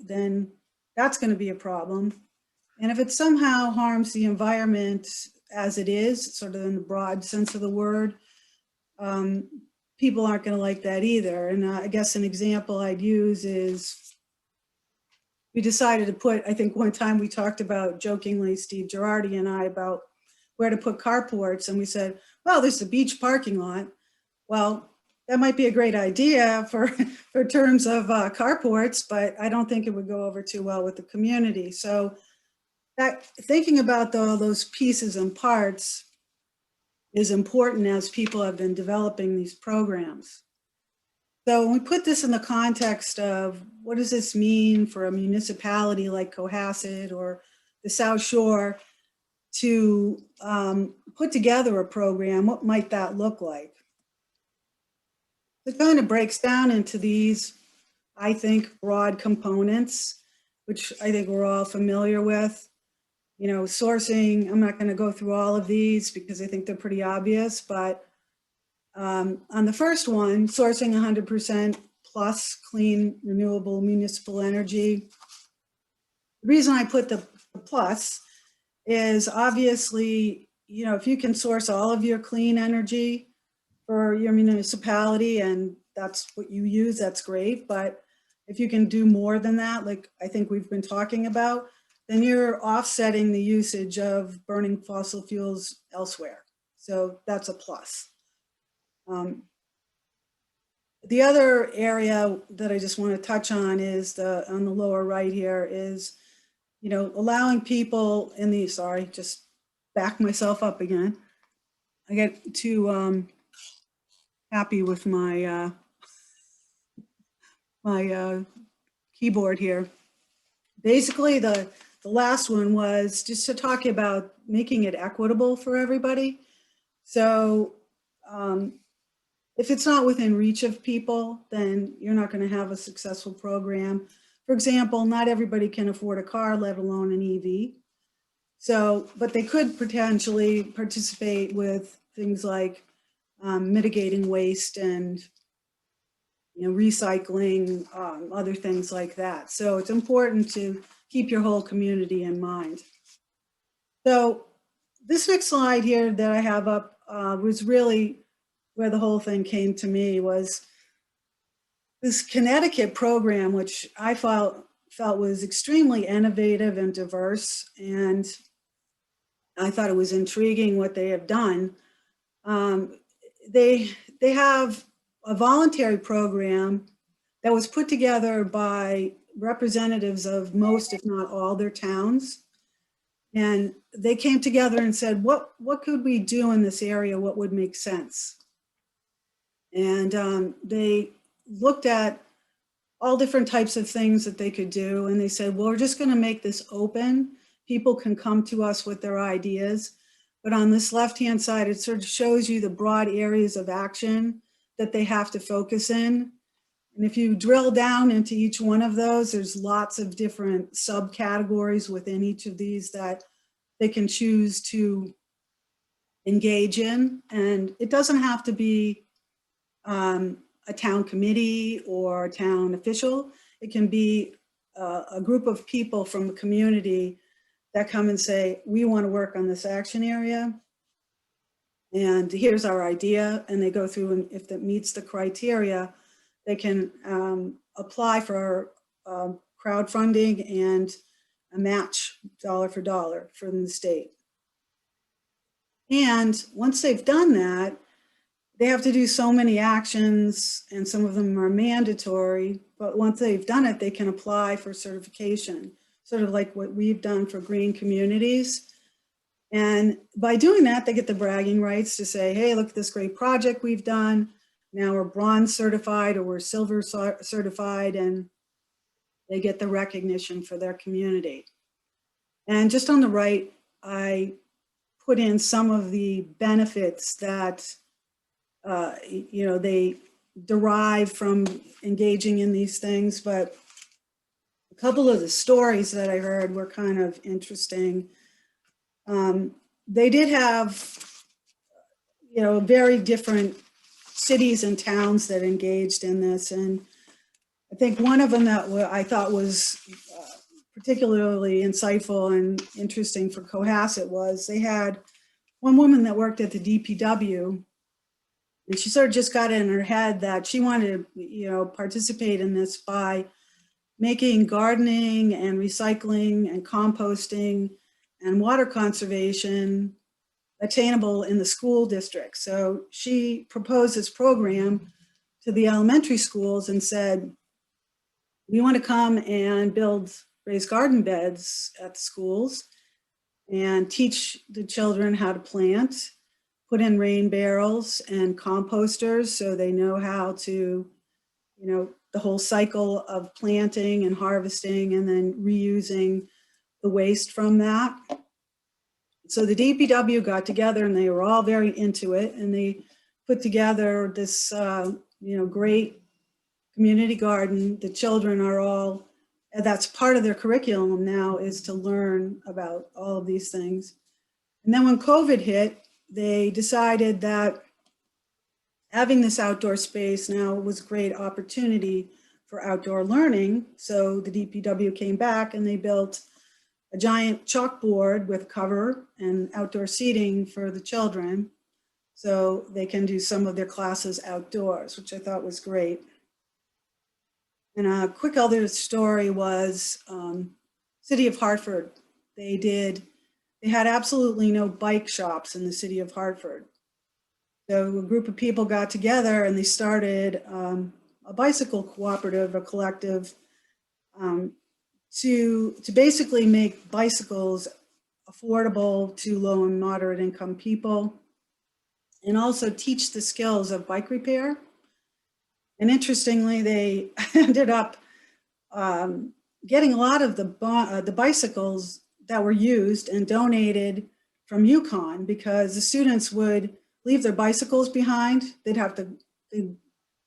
then that's going to be a problem. And if it somehow harms the environment as it is, sort of in the broad sense of the word, people aren't going to like that either. And I guess an example I'd use is we decided to put, I think one time we talked about jokingly, Steve Girardi and I, about where to put carports. And we said, well, there's the beach parking lot. Well, that might be a great idea for terms of carports, but I don't think it would go over too well with the community. So that thinking about all those pieces and parts is important as people have been developing these programs. So when we put this in the context of what does this mean for a municipality like Cohasset or the South Shore to put together a program, what might that look like? It kind of breaks down into these, I think, broad components, which I think we're all familiar with. You know, sourcing, I'm not going to go through all of these because I think they're pretty obvious, but on the first one, sourcing 100% plus clean, renewable municipal energy. The reason I put the plus is obviously, you know, if you can source all of your clean energy for your municipality and that's what you use, that's great. But if you can do more than that, like I think we've been talking about, then you're offsetting the usage of burning fossil fuels elsewhere. So that's a plus. The other area that I just want to touch on is on the lower right here is, you know, allowing people in the, sorry, just back myself up again. I get too happy with my keyboard here. Basically, the last one was just to talk about making it equitable for everybody. So if it's not within reach of people, then you're not going to have a successful program. For example, not everybody can afford a car, let alone an EV. So, but they could potentially participate with things like mitigating waste and, you know, recycling, other things like that. So it's important to keep your whole community in mind. So this next slide here that I have up was really where the whole thing came to me, was this Connecticut program, which I felt was extremely innovative and diverse. And I thought it was intriguing what they have done. They have a voluntary program that was put together by representatives of most, if not all, their towns. And they came together and said, what could we do in this area? What would make sense? And they looked at all different types of things that they could do. And they said, well, we're just going to make this open. People can come to us with their ideas. But on this left-hand side, it sort of shows you the broad areas of action that they have to focus in. And if you drill down into each one of those, there's lots of different subcategories within each of these that they can choose to engage in. And it doesn't have to be a town committee or a town official. It can be a group of people from the community that come and say, we want to work on this action area. And here's our idea. And they go through, and if that meets the criteria, they can apply for crowdfunding and a match dollar for dollar from the state. And once they've done that, they have to do so many actions, and some of them are mandatory, but once they've done it, they can apply for certification, sort of like what we've done for green communities. And by doing that, they get the bragging rights to say, hey, look at this great project we've done. Now we're bronze certified or we're silver certified, and they get the recognition for their community. And just on the right, I put in some of the benefits that you know, they derive from engaging in these things, but a couple of the stories that I heard were kind of interesting. They did have, you know, very different cities and towns that engaged in this. And I think one of them that I thought was particularly insightful and interesting for Cohasset was they had one woman that worked at the DPW, and she sort of just got it in her head that she wanted to, participate in this by making gardening and recycling and composting and water conservation attainable in the school district. So she proposed this program to the elementary schools and said, we want to come and build raised garden beds at the schools and teach the children how to plant, put in rain barrels and composters so they know how to, the whole cycle of planting and harvesting and then reusing the waste from that. So the DPW got together and they were all very into it, and they put together this, great community garden. The children are all, that's part of their curriculum now, is to learn about all of these things. And then when COVID hit, they decided that having this outdoor space now was a great opportunity for outdoor learning. So the DPW came back and they built a giant chalkboard with cover and outdoor seating for the children so they can do some of their classes outdoors, which I thought was great. And a quick other story was City of Hartford. They had absolutely no bike shops in the city of Hartford. So a group of people got together and they started a bicycle cooperative, a collective, to basically make bicycles affordable to low and moderate income people, and also teach the skills of bike repair. And interestingly, they ended up getting a lot of the bicycles that were used and donated from UConn, because the students would leave their bicycles behind. They'd have to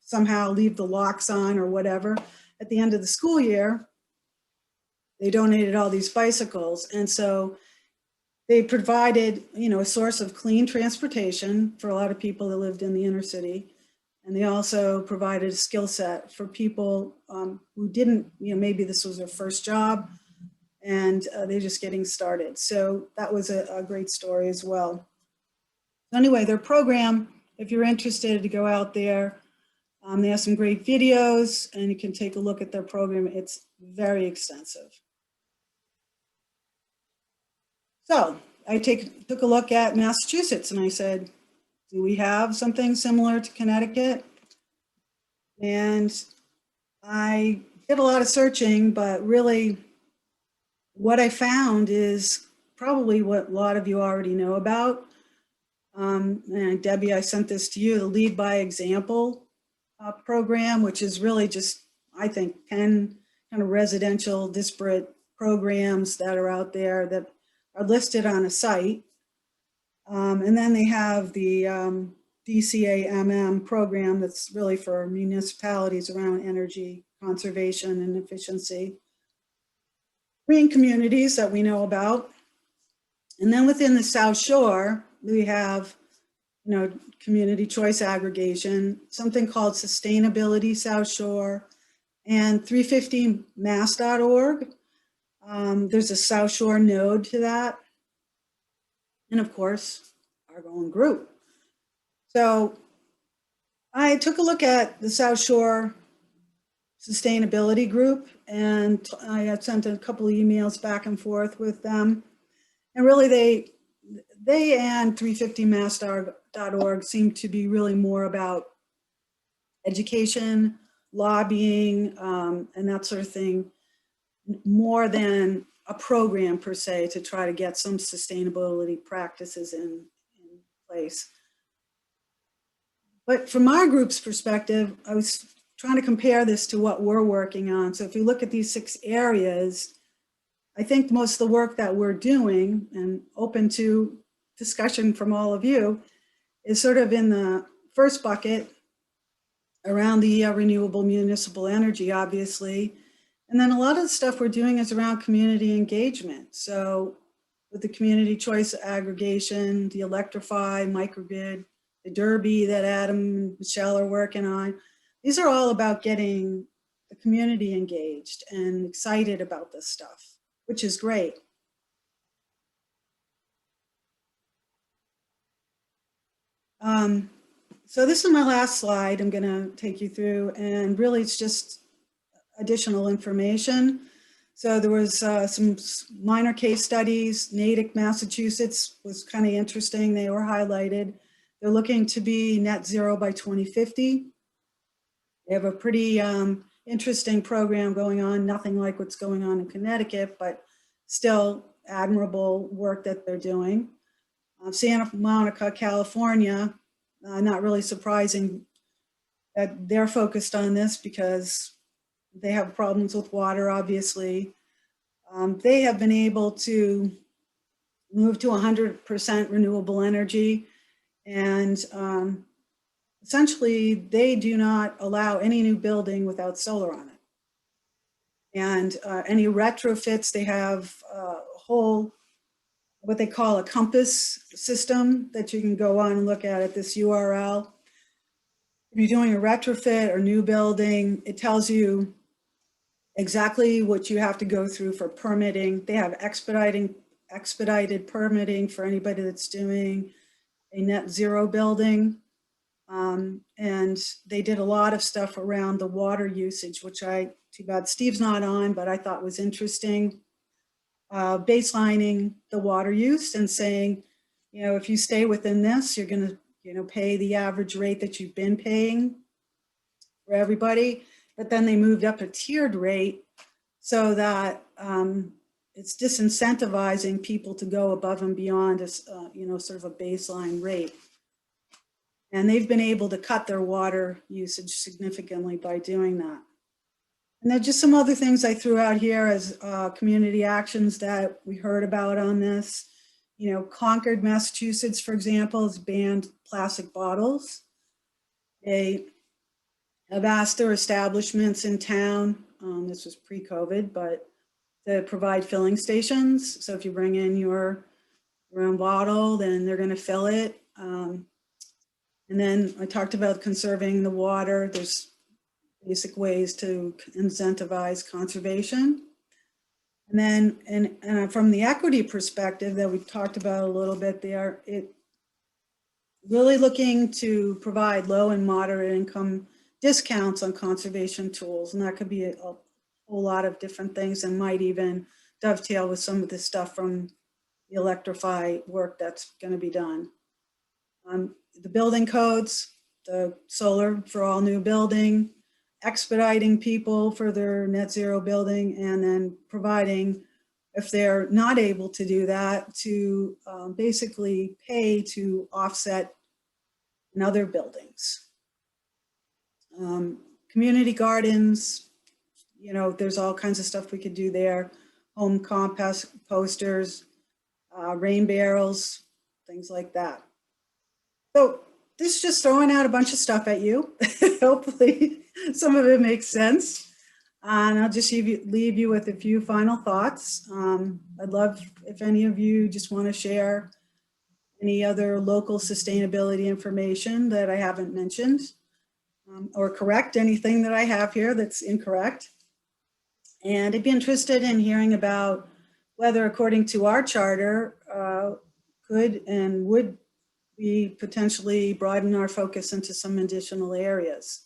somehow leave the locks on or whatever. At the end of the school year, they donated all these bicycles. And so they provided, a source of clean transportation for a lot of people that lived in the inner city. And they also provided a skill set for people who didn't, maybe this was their first job and they're just getting started. So that was a great story as well. Anyway, their program, if you're interested to go out there, they have some great videos and you can take a look at their program. It's very extensive. So I took a look at Massachusetts and I said, do we have something similar to Connecticut? And I did a lot of searching, but really what I found is probably what a lot of you already know about. And Debbie, I sent this to you, the Lead by Example program, which is really just, I think, 10 kind of residential disparate programs that are out there that are listed on a site. And then they have the DCAMM program that's really for municipalities around energy conservation and efficiency. Green communities that we know about. And then within the South Shore, we have, community choice aggregation, something called Sustainability South Shore, and 350mass.org. There's a South Shore node to that. And of course, our own group. So I took a look at the South Shore Sustainability Group, and I had sent a couple of emails back and forth with them. And really they and 350mass.org seem to be really more about education, lobbying, and that sort of thing, more than a program per se to try to get some sustainability practices in place. But from our group's perspective, I was trying to compare this to what we're working on. So if you look at these 6 areas, I think most of the work that we're doing, and open to discussion from all of you, is sort of in the first bucket around the renewable municipal energy, obviously. And then a lot of the stuff we're doing is around community engagement. So with the community choice aggregation, the Electrify, microgrid, the Derby that Adam and Michelle are working on, these are all about getting the community engaged and excited about this stuff. which is great. So this is my last slide I'm going to take you through, and really it's just additional information. So there was some minor case studies. Natick, Massachusetts was kind of interesting. They were highlighted. They're looking to be net zero by 2050. They have a pretty interesting program going on, nothing like what's going on in Connecticut, but still admirable work that they're doing. Santa Monica, California, not really surprising that they're focused on this because they have problems with water, obviously. They have been able to move to 100% renewable energy, and essentially they do not allow any new building without solar on it. And any retrofits, they have a whole, what they call a compass system that you can go on and look at this URL. If you're doing a retrofit or new building, it tells you exactly what you have to go through for permitting. They have expedited permitting for anybody that's doing a net zero building. And they did a lot of stuff around the water usage, which too bad Steve's not on, but I thought was interesting. Baselining the water use and saying, you know, if you stay within this, you're going to, you know, pay the average rate that you've been paying for everybody. But then they moved up a tiered rate so that it's disincentivizing people to go above and beyond, you know, sort of a baseline rate. And they've been able to cut their water usage significantly by doing that. And then just some other things I threw out here as community actions that we heard about on this. You know, Concord, Massachusetts, for example, has banned plastic bottles. They have asked their establishments in town, this was pre-COVID, but to provide filling stations. So if you bring in your own bottle, then they're going to fill it. And then I talked about conserving the water. There's basic ways to incentivize conservation. And then and from the equity perspective that we talked about a little bit there, it really looking to provide low and moderate income discounts on conservation tools. And that could be a whole lot of different things and might even dovetail with some of the stuff from the Electrify work that's going to be done. The building codes, the solar for all new building, expediting people for their net zero building, and then providing, if they're not able to do that, to basically pay to offset in other buildings. Community gardens, you know, there's all kinds of stuff we could do there. Home compost posters, rain barrels, things like that. So this is just throwing out a bunch of stuff at you. Hopefully some of it makes sense. And I'll just leave you with a few final thoughts. I'd love if any of you just want to share any other local sustainability information that I haven't mentioned, or correct anything that I have here that's incorrect. And I'd be interested in hearing about whether, according to our charter, could and would we potentially broaden our focus into some additional areas.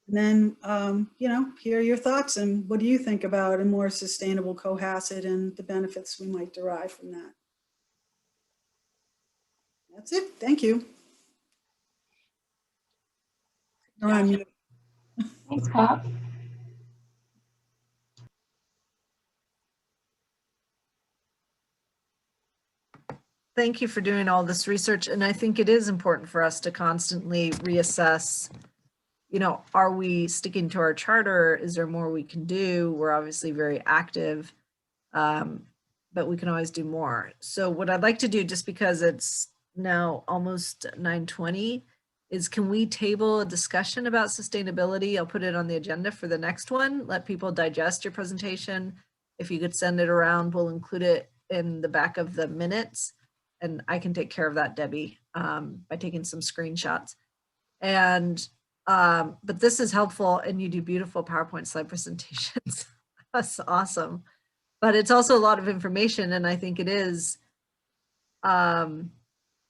And then, you know, hear your thoughts and what do you think about a more sustainable Cohasset and the benefits we might derive from that. That's it. Thank you. You're on mute. Thanks, Pat. Thank you for doing all this research. And I think it is important for us to constantly reassess, you know, are we sticking to our charter? Is there more we can do? We're obviously very active, but we can always do more. So what I'd like to do, just because it's now almost 9:20, is can we table a discussion about sustainability? I'll put it on the agenda for the next one. Let people digest your presentation. If you could send it around, we'll include it in the back of the minutes. And I can take care of that, Debbie, by taking some screenshots. And, but this is helpful, and you do beautiful PowerPoint slide presentations. That's awesome. but it's also a lot of information, and I think it is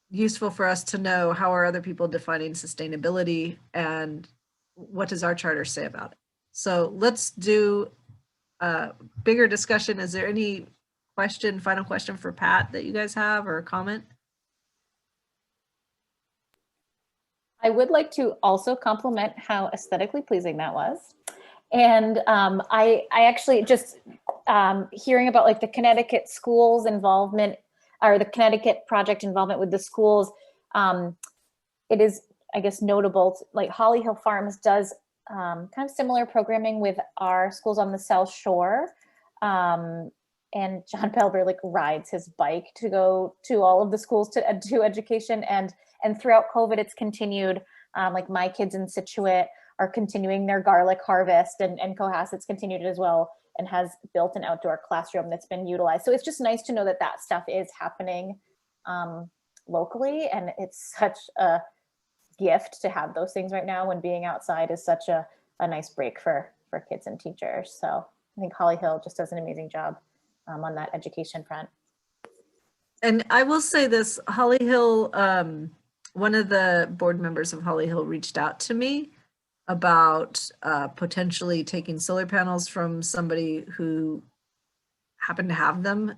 useful for us to know how are other people defining sustainability and what does our charter say about it. So let's do a bigger discussion. Is there any final question for Pat that you guys have, or a comment? I would like to also compliment how aesthetically pleasing that was. And I actually just hearing about like the Connecticut schools involvement, or the Connecticut project involvement with the schools, it is, I guess, notable, like Holly Hill Farms does kind of similar programming with our schools on the South Shore. And John Pelber like rides his bike to go to all of the schools to do education, and throughout COVID, it's continued. Like my kids in Situate are continuing their garlic harvest, and Cohasset's continued it as well, and has built an outdoor classroom that's been utilized. So it's just nice to know that that stuff is happening locally, and it's such a gift to have those things right now when being outside is such a nice break for kids and teachers. So I think Holly Hill just does an amazing job on that education front. And I will say this, Holly Hill, one of the board members of Holly Hill reached out to me about potentially taking solar panels from somebody who happened to have them,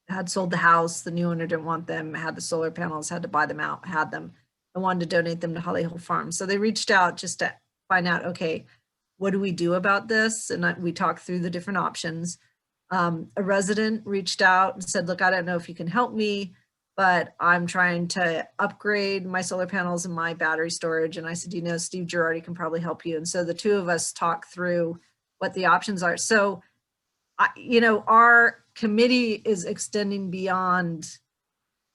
had sold the house, the new owner didn't want them, had the solar panels, had to buy them out, had them, and wanted to donate them to Holly Hill Farm. So they reached out just to find out, okay, what do we do about this? And we talked through the different options. A resident reached out and said, look, I don't know if you can help me, but I'm trying to upgrade my solar panels and my battery storage. And I said, you know, Steve Girardi can probably help you. And so the two of us talked through what the options are. So, you know, our committee is extending beyond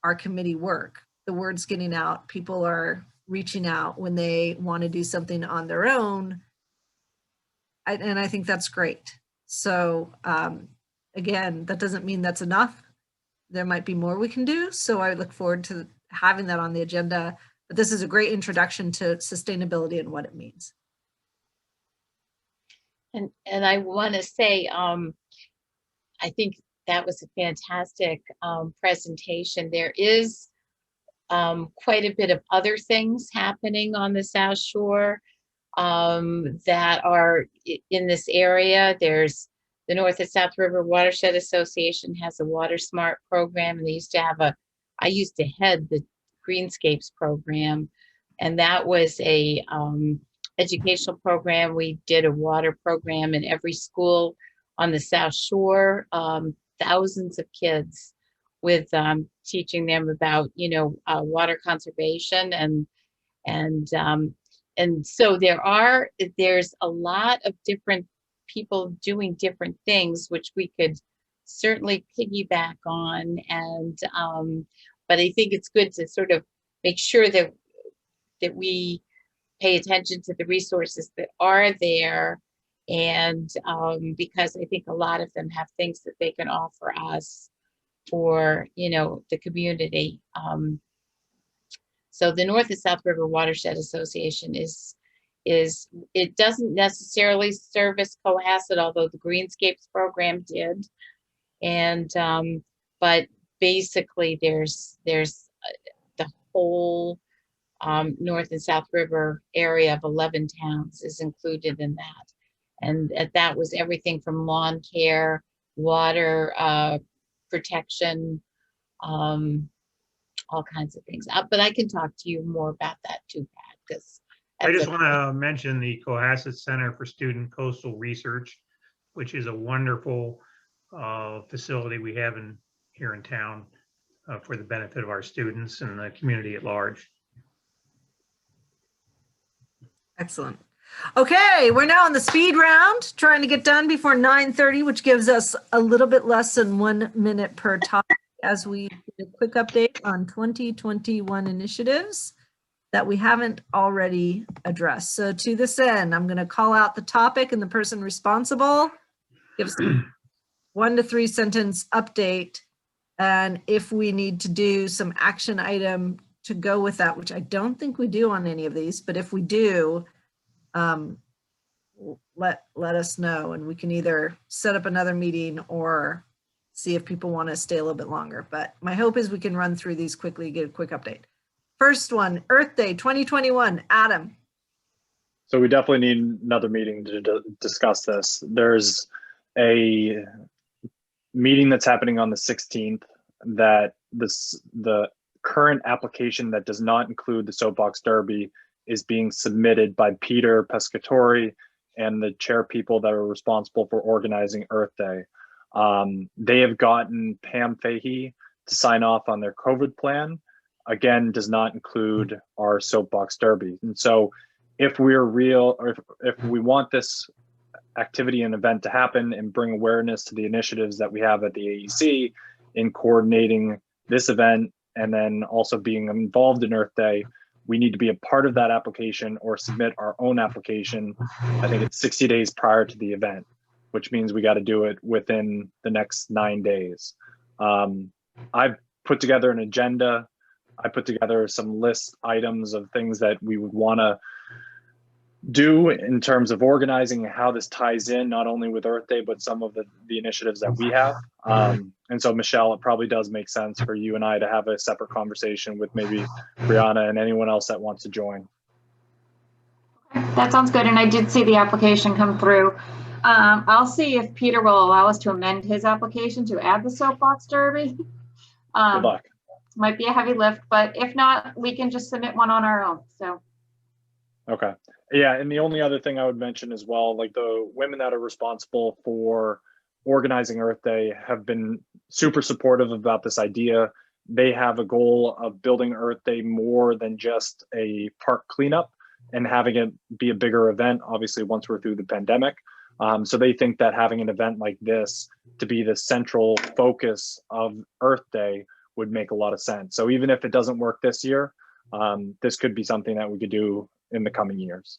our committee work. The word's getting out. People are reaching out when they want to do something on their own. And I think that's great. So, again, that doesn't mean that's enough. There might be more we can do. So I look forward to having that on the agenda. But this is a great introduction to sustainability and what it means. And I want to say, I think that was a fantastic presentation. There is quite a bit of other things happening on the South Shore that are in this area. There's the North and South River Watershed Association has a Water Smart program, and they used to have I used to head the Greenscapes program, and that was a educational program. We did a water program in every school on the South Shore, thousands of kids, with teaching them about, you know, water conservation, and so there's a lot of different people doing different things, which we could certainly piggyback on. And but I think it's good to sort of make sure that we pay attention to the resources that are there, and because I think a lot of them have things that they can offer us for, you know, the community. So the North and South River Watershed Association it doesn't necessarily service Cohasset, although the Greenscapes program did. And but basically there's the whole North and South River area of 11 towns is included in that. And that was everything from lawn care, water protection, all kinds of things. But I can talk to you more about that too, Pat, because I just want to mention the Cohasset Center for Student Coastal Research, which is a wonderful facility we have here in town for the benefit of our students and the community at large. Excellent. Okay, we're now on the speed round, trying to get done before 9:30, which gives us a little bit less than 1 minute per topic as we do a quick update on 2021 initiatives that we haven't already addressed. So to this end, I'm going to call out the topic and the person responsible, give some 1 to 3 sentence update. And if we need to do some action item to go with that, which I don't think we do on any of these, but if we do, let us know, and we can either set up another meeting or see if people want to stay a little bit longer. But my hope is we can run through these quickly, get a quick update. First one, Earth Day 2021. Adam. So we definitely need another meeting to discuss this. There's a meeting that's happening on the 16th that the current application that does not include the Soapbox Derby is being submitted by Peter Pescatori and the chair people that are responsible for organizing Earth Day. They have gotten Pam Fahey to sign off on their COVID plan. Again, does not include our Soapbox Derby. And so if we're real, or if we want this activity and event to happen and bring awareness to the initiatives that we have at the AEC in coordinating this event and then also being involved in Earth Day, we need to be a part of that application or submit our own application. I think it's 60 days prior to the event, which means we got to do it within the next 9 days. I've put together an agenda. I put together some list items of things that we would want to do in terms of organizing and how this ties in not only with Earth Day, but some of the initiatives that we have. And so, Michelle, it probably does make sense for you and I to have a separate conversation with maybe Brianna and anyone else that wants to join. That sounds good. And I did see the application come through. I'll see if Peter will allow us to amend his application to add the Soapbox Derby. Good luck. Might be a heavy lift, but if not, we can just submit one on our own. So. Okay. Yeah. And the only other thing I would mention as well, like the women that are responsible for organizing Earth Day have been super supportive about this idea. They have a goal of building Earth Day more than just a park cleanup and having it be a bigger event, obviously, once we're through the pandemic. So they think that having an event like this to be the central focus of Earth Day would make a lot of sense. So even if it doesn't work this year, this could be something that we could do in the coming years.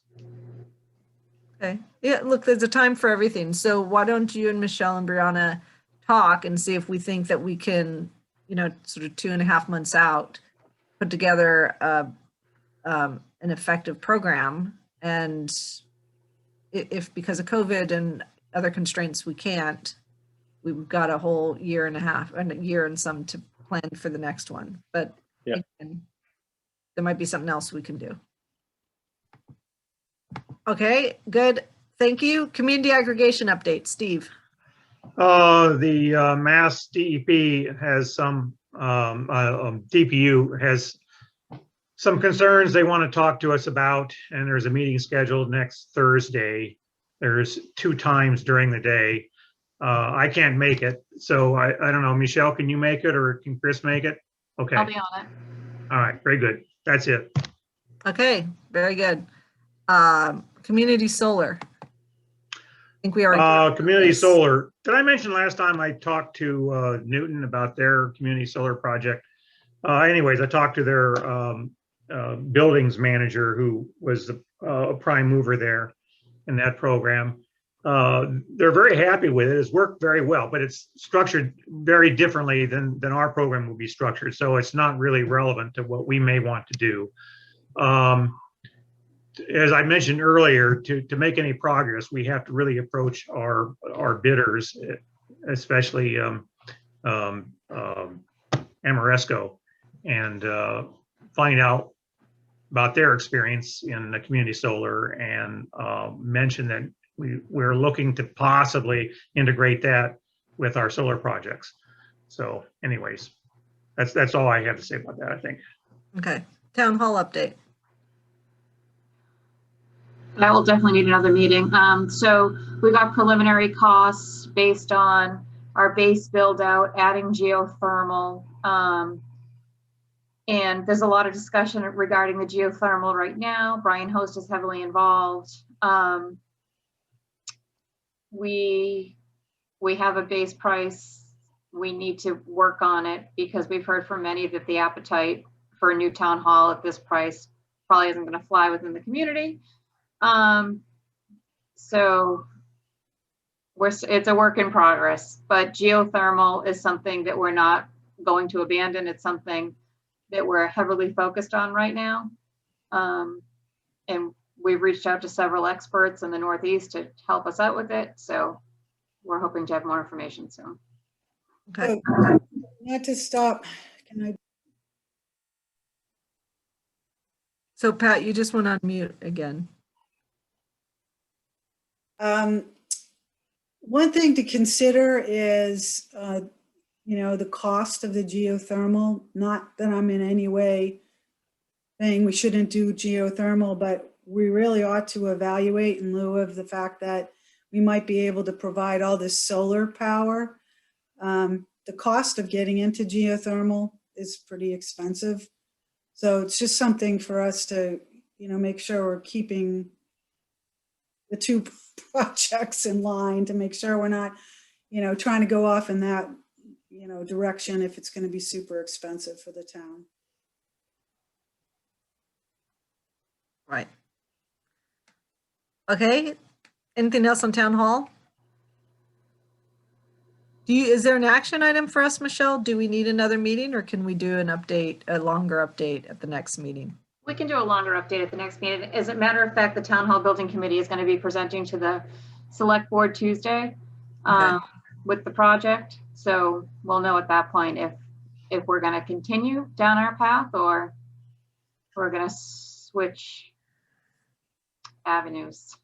Okay. Yeah, look, there's a time for everything. So why don't you and Michelle and Brianna talk and see if we think that we can, sort of 2.5 months out, put together an effective program. And if because of COVID and other constraints we can't, we've got a whole year and a half and a year and some to plan for the next one. But yeah, again, there might be something else we can do. Okay, good. Thank you. Community aggregation update, Steve. The Mass DEP has some, DPU has some concerns they want to talk to us about, and there's a meeting scheduled next Thursday. There's 2 times during the day. I can't make it, so I don't know. Michelle, can you make it, or can Chris make it? Okay. I'll be on it. All right, very good. That's it. Okay, very good. Community solar. I think we are. Community solar. Did I mention last time I talked to Newton about their community solar project? Anyways, I talked to their buildings manager, who was a prime mover there in that program. They're very happy with it. It's worked very well, but it's structured very differently than our program will be structured. So it's not really relevant to what we may want to do. As I mentioned earlier, to make any progress, we have to really approach our bidders, especially Amoresco, and find out about their experience in the community solar, and mention that we're looking to possibly integrate that with our solar projects. So anyways, that's all I have to say about that, I think. Okay, town hall update. I will definitely need another meeting. So we got preliminary costs based on our base build out, adding geothermal. And there's a lot of discussion regarding the geothermal right now. Brian Host is heavily involved. We have a base price. We need to work on it because we've heard from many that the appetite for a new town hall at this price probably isn't going to fly within the community. So it's a work in progress, but geothermal is something that we're not going to abandon. It's something that we're heavily focused on right now. And we've reached out to several experts in the Northeast to help us out with it. So we're hoping to have more information soon. Okay. So, not to stop, can I? So Pat, you just went on mute again. One thing to consider is, the cost of the geothermal. Not that I'm in any way saying we shouldn't do geothermal, but we really ought to evaluate in lieu of the fact that we might be able to provide all this solar power. The cost of getting into geothermal is pretty expensive. So it's just something for us to, make sure we're keeping the two projects in line to make sure we're not, trying to go off in that, direction if it's going to be super expensive for the town. Right. Okay. Anything else on town hall? Is there an action item for us, Michelle? Do we need another meeting, or can we do an update, a longer update at the next meeting? We can do a longer update at the next meeting. As a matter of fact, the Town Hall Building Committee is going to be presenting to the Select Board Tuesday with the project. So we'll know at that point if we're going to continue down our path or we're going to switch avenues.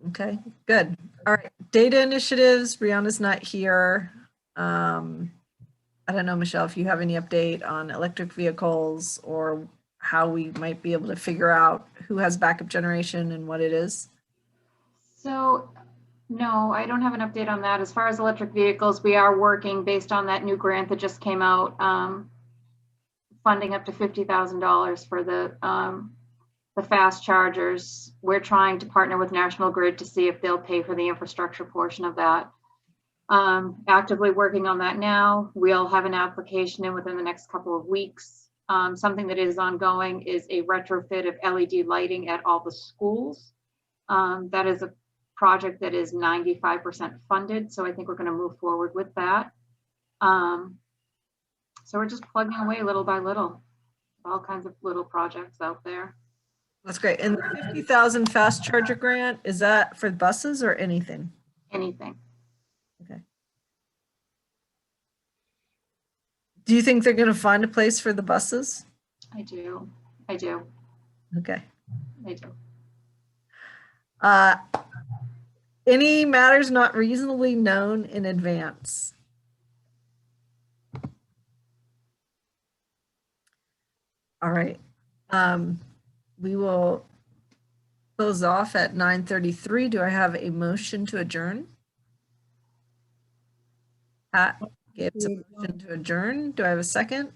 Okay, good. All right, data initiatives. Brianna's not here. I don't know, Michelle, if you have any update on electric vehicles or how we might be able to figure out who has backup generation and what it is. So no, I don't have an update on that. As far as electric vehicles, we are working based on that new grant that just came out, funding up to $50,000 for the fast chargers. We're trying to partner with National Grid to see if they'll pay for the infrastructure portion of that. Actively working on that now. We'll have an application in within the next couple of weeks. Something that is ongoing is a retrofit of LED lighting at all the schools. That is a project that is 95% funded. So I think we're going to move forward with that. So we're just plugging away little by little, all kinds of little projects out there. That's great. And the 50,000 fast charger grant, is that for buses or anything? Anything. Okay. Do you think they're going to find a place for the buses? I do. Okay. I do. Any matters not reasonably known in advance? All right. We will close off at 9:33. Do I have a motion to adjourn? Pat gives a motion to adjourn. Do I have a second?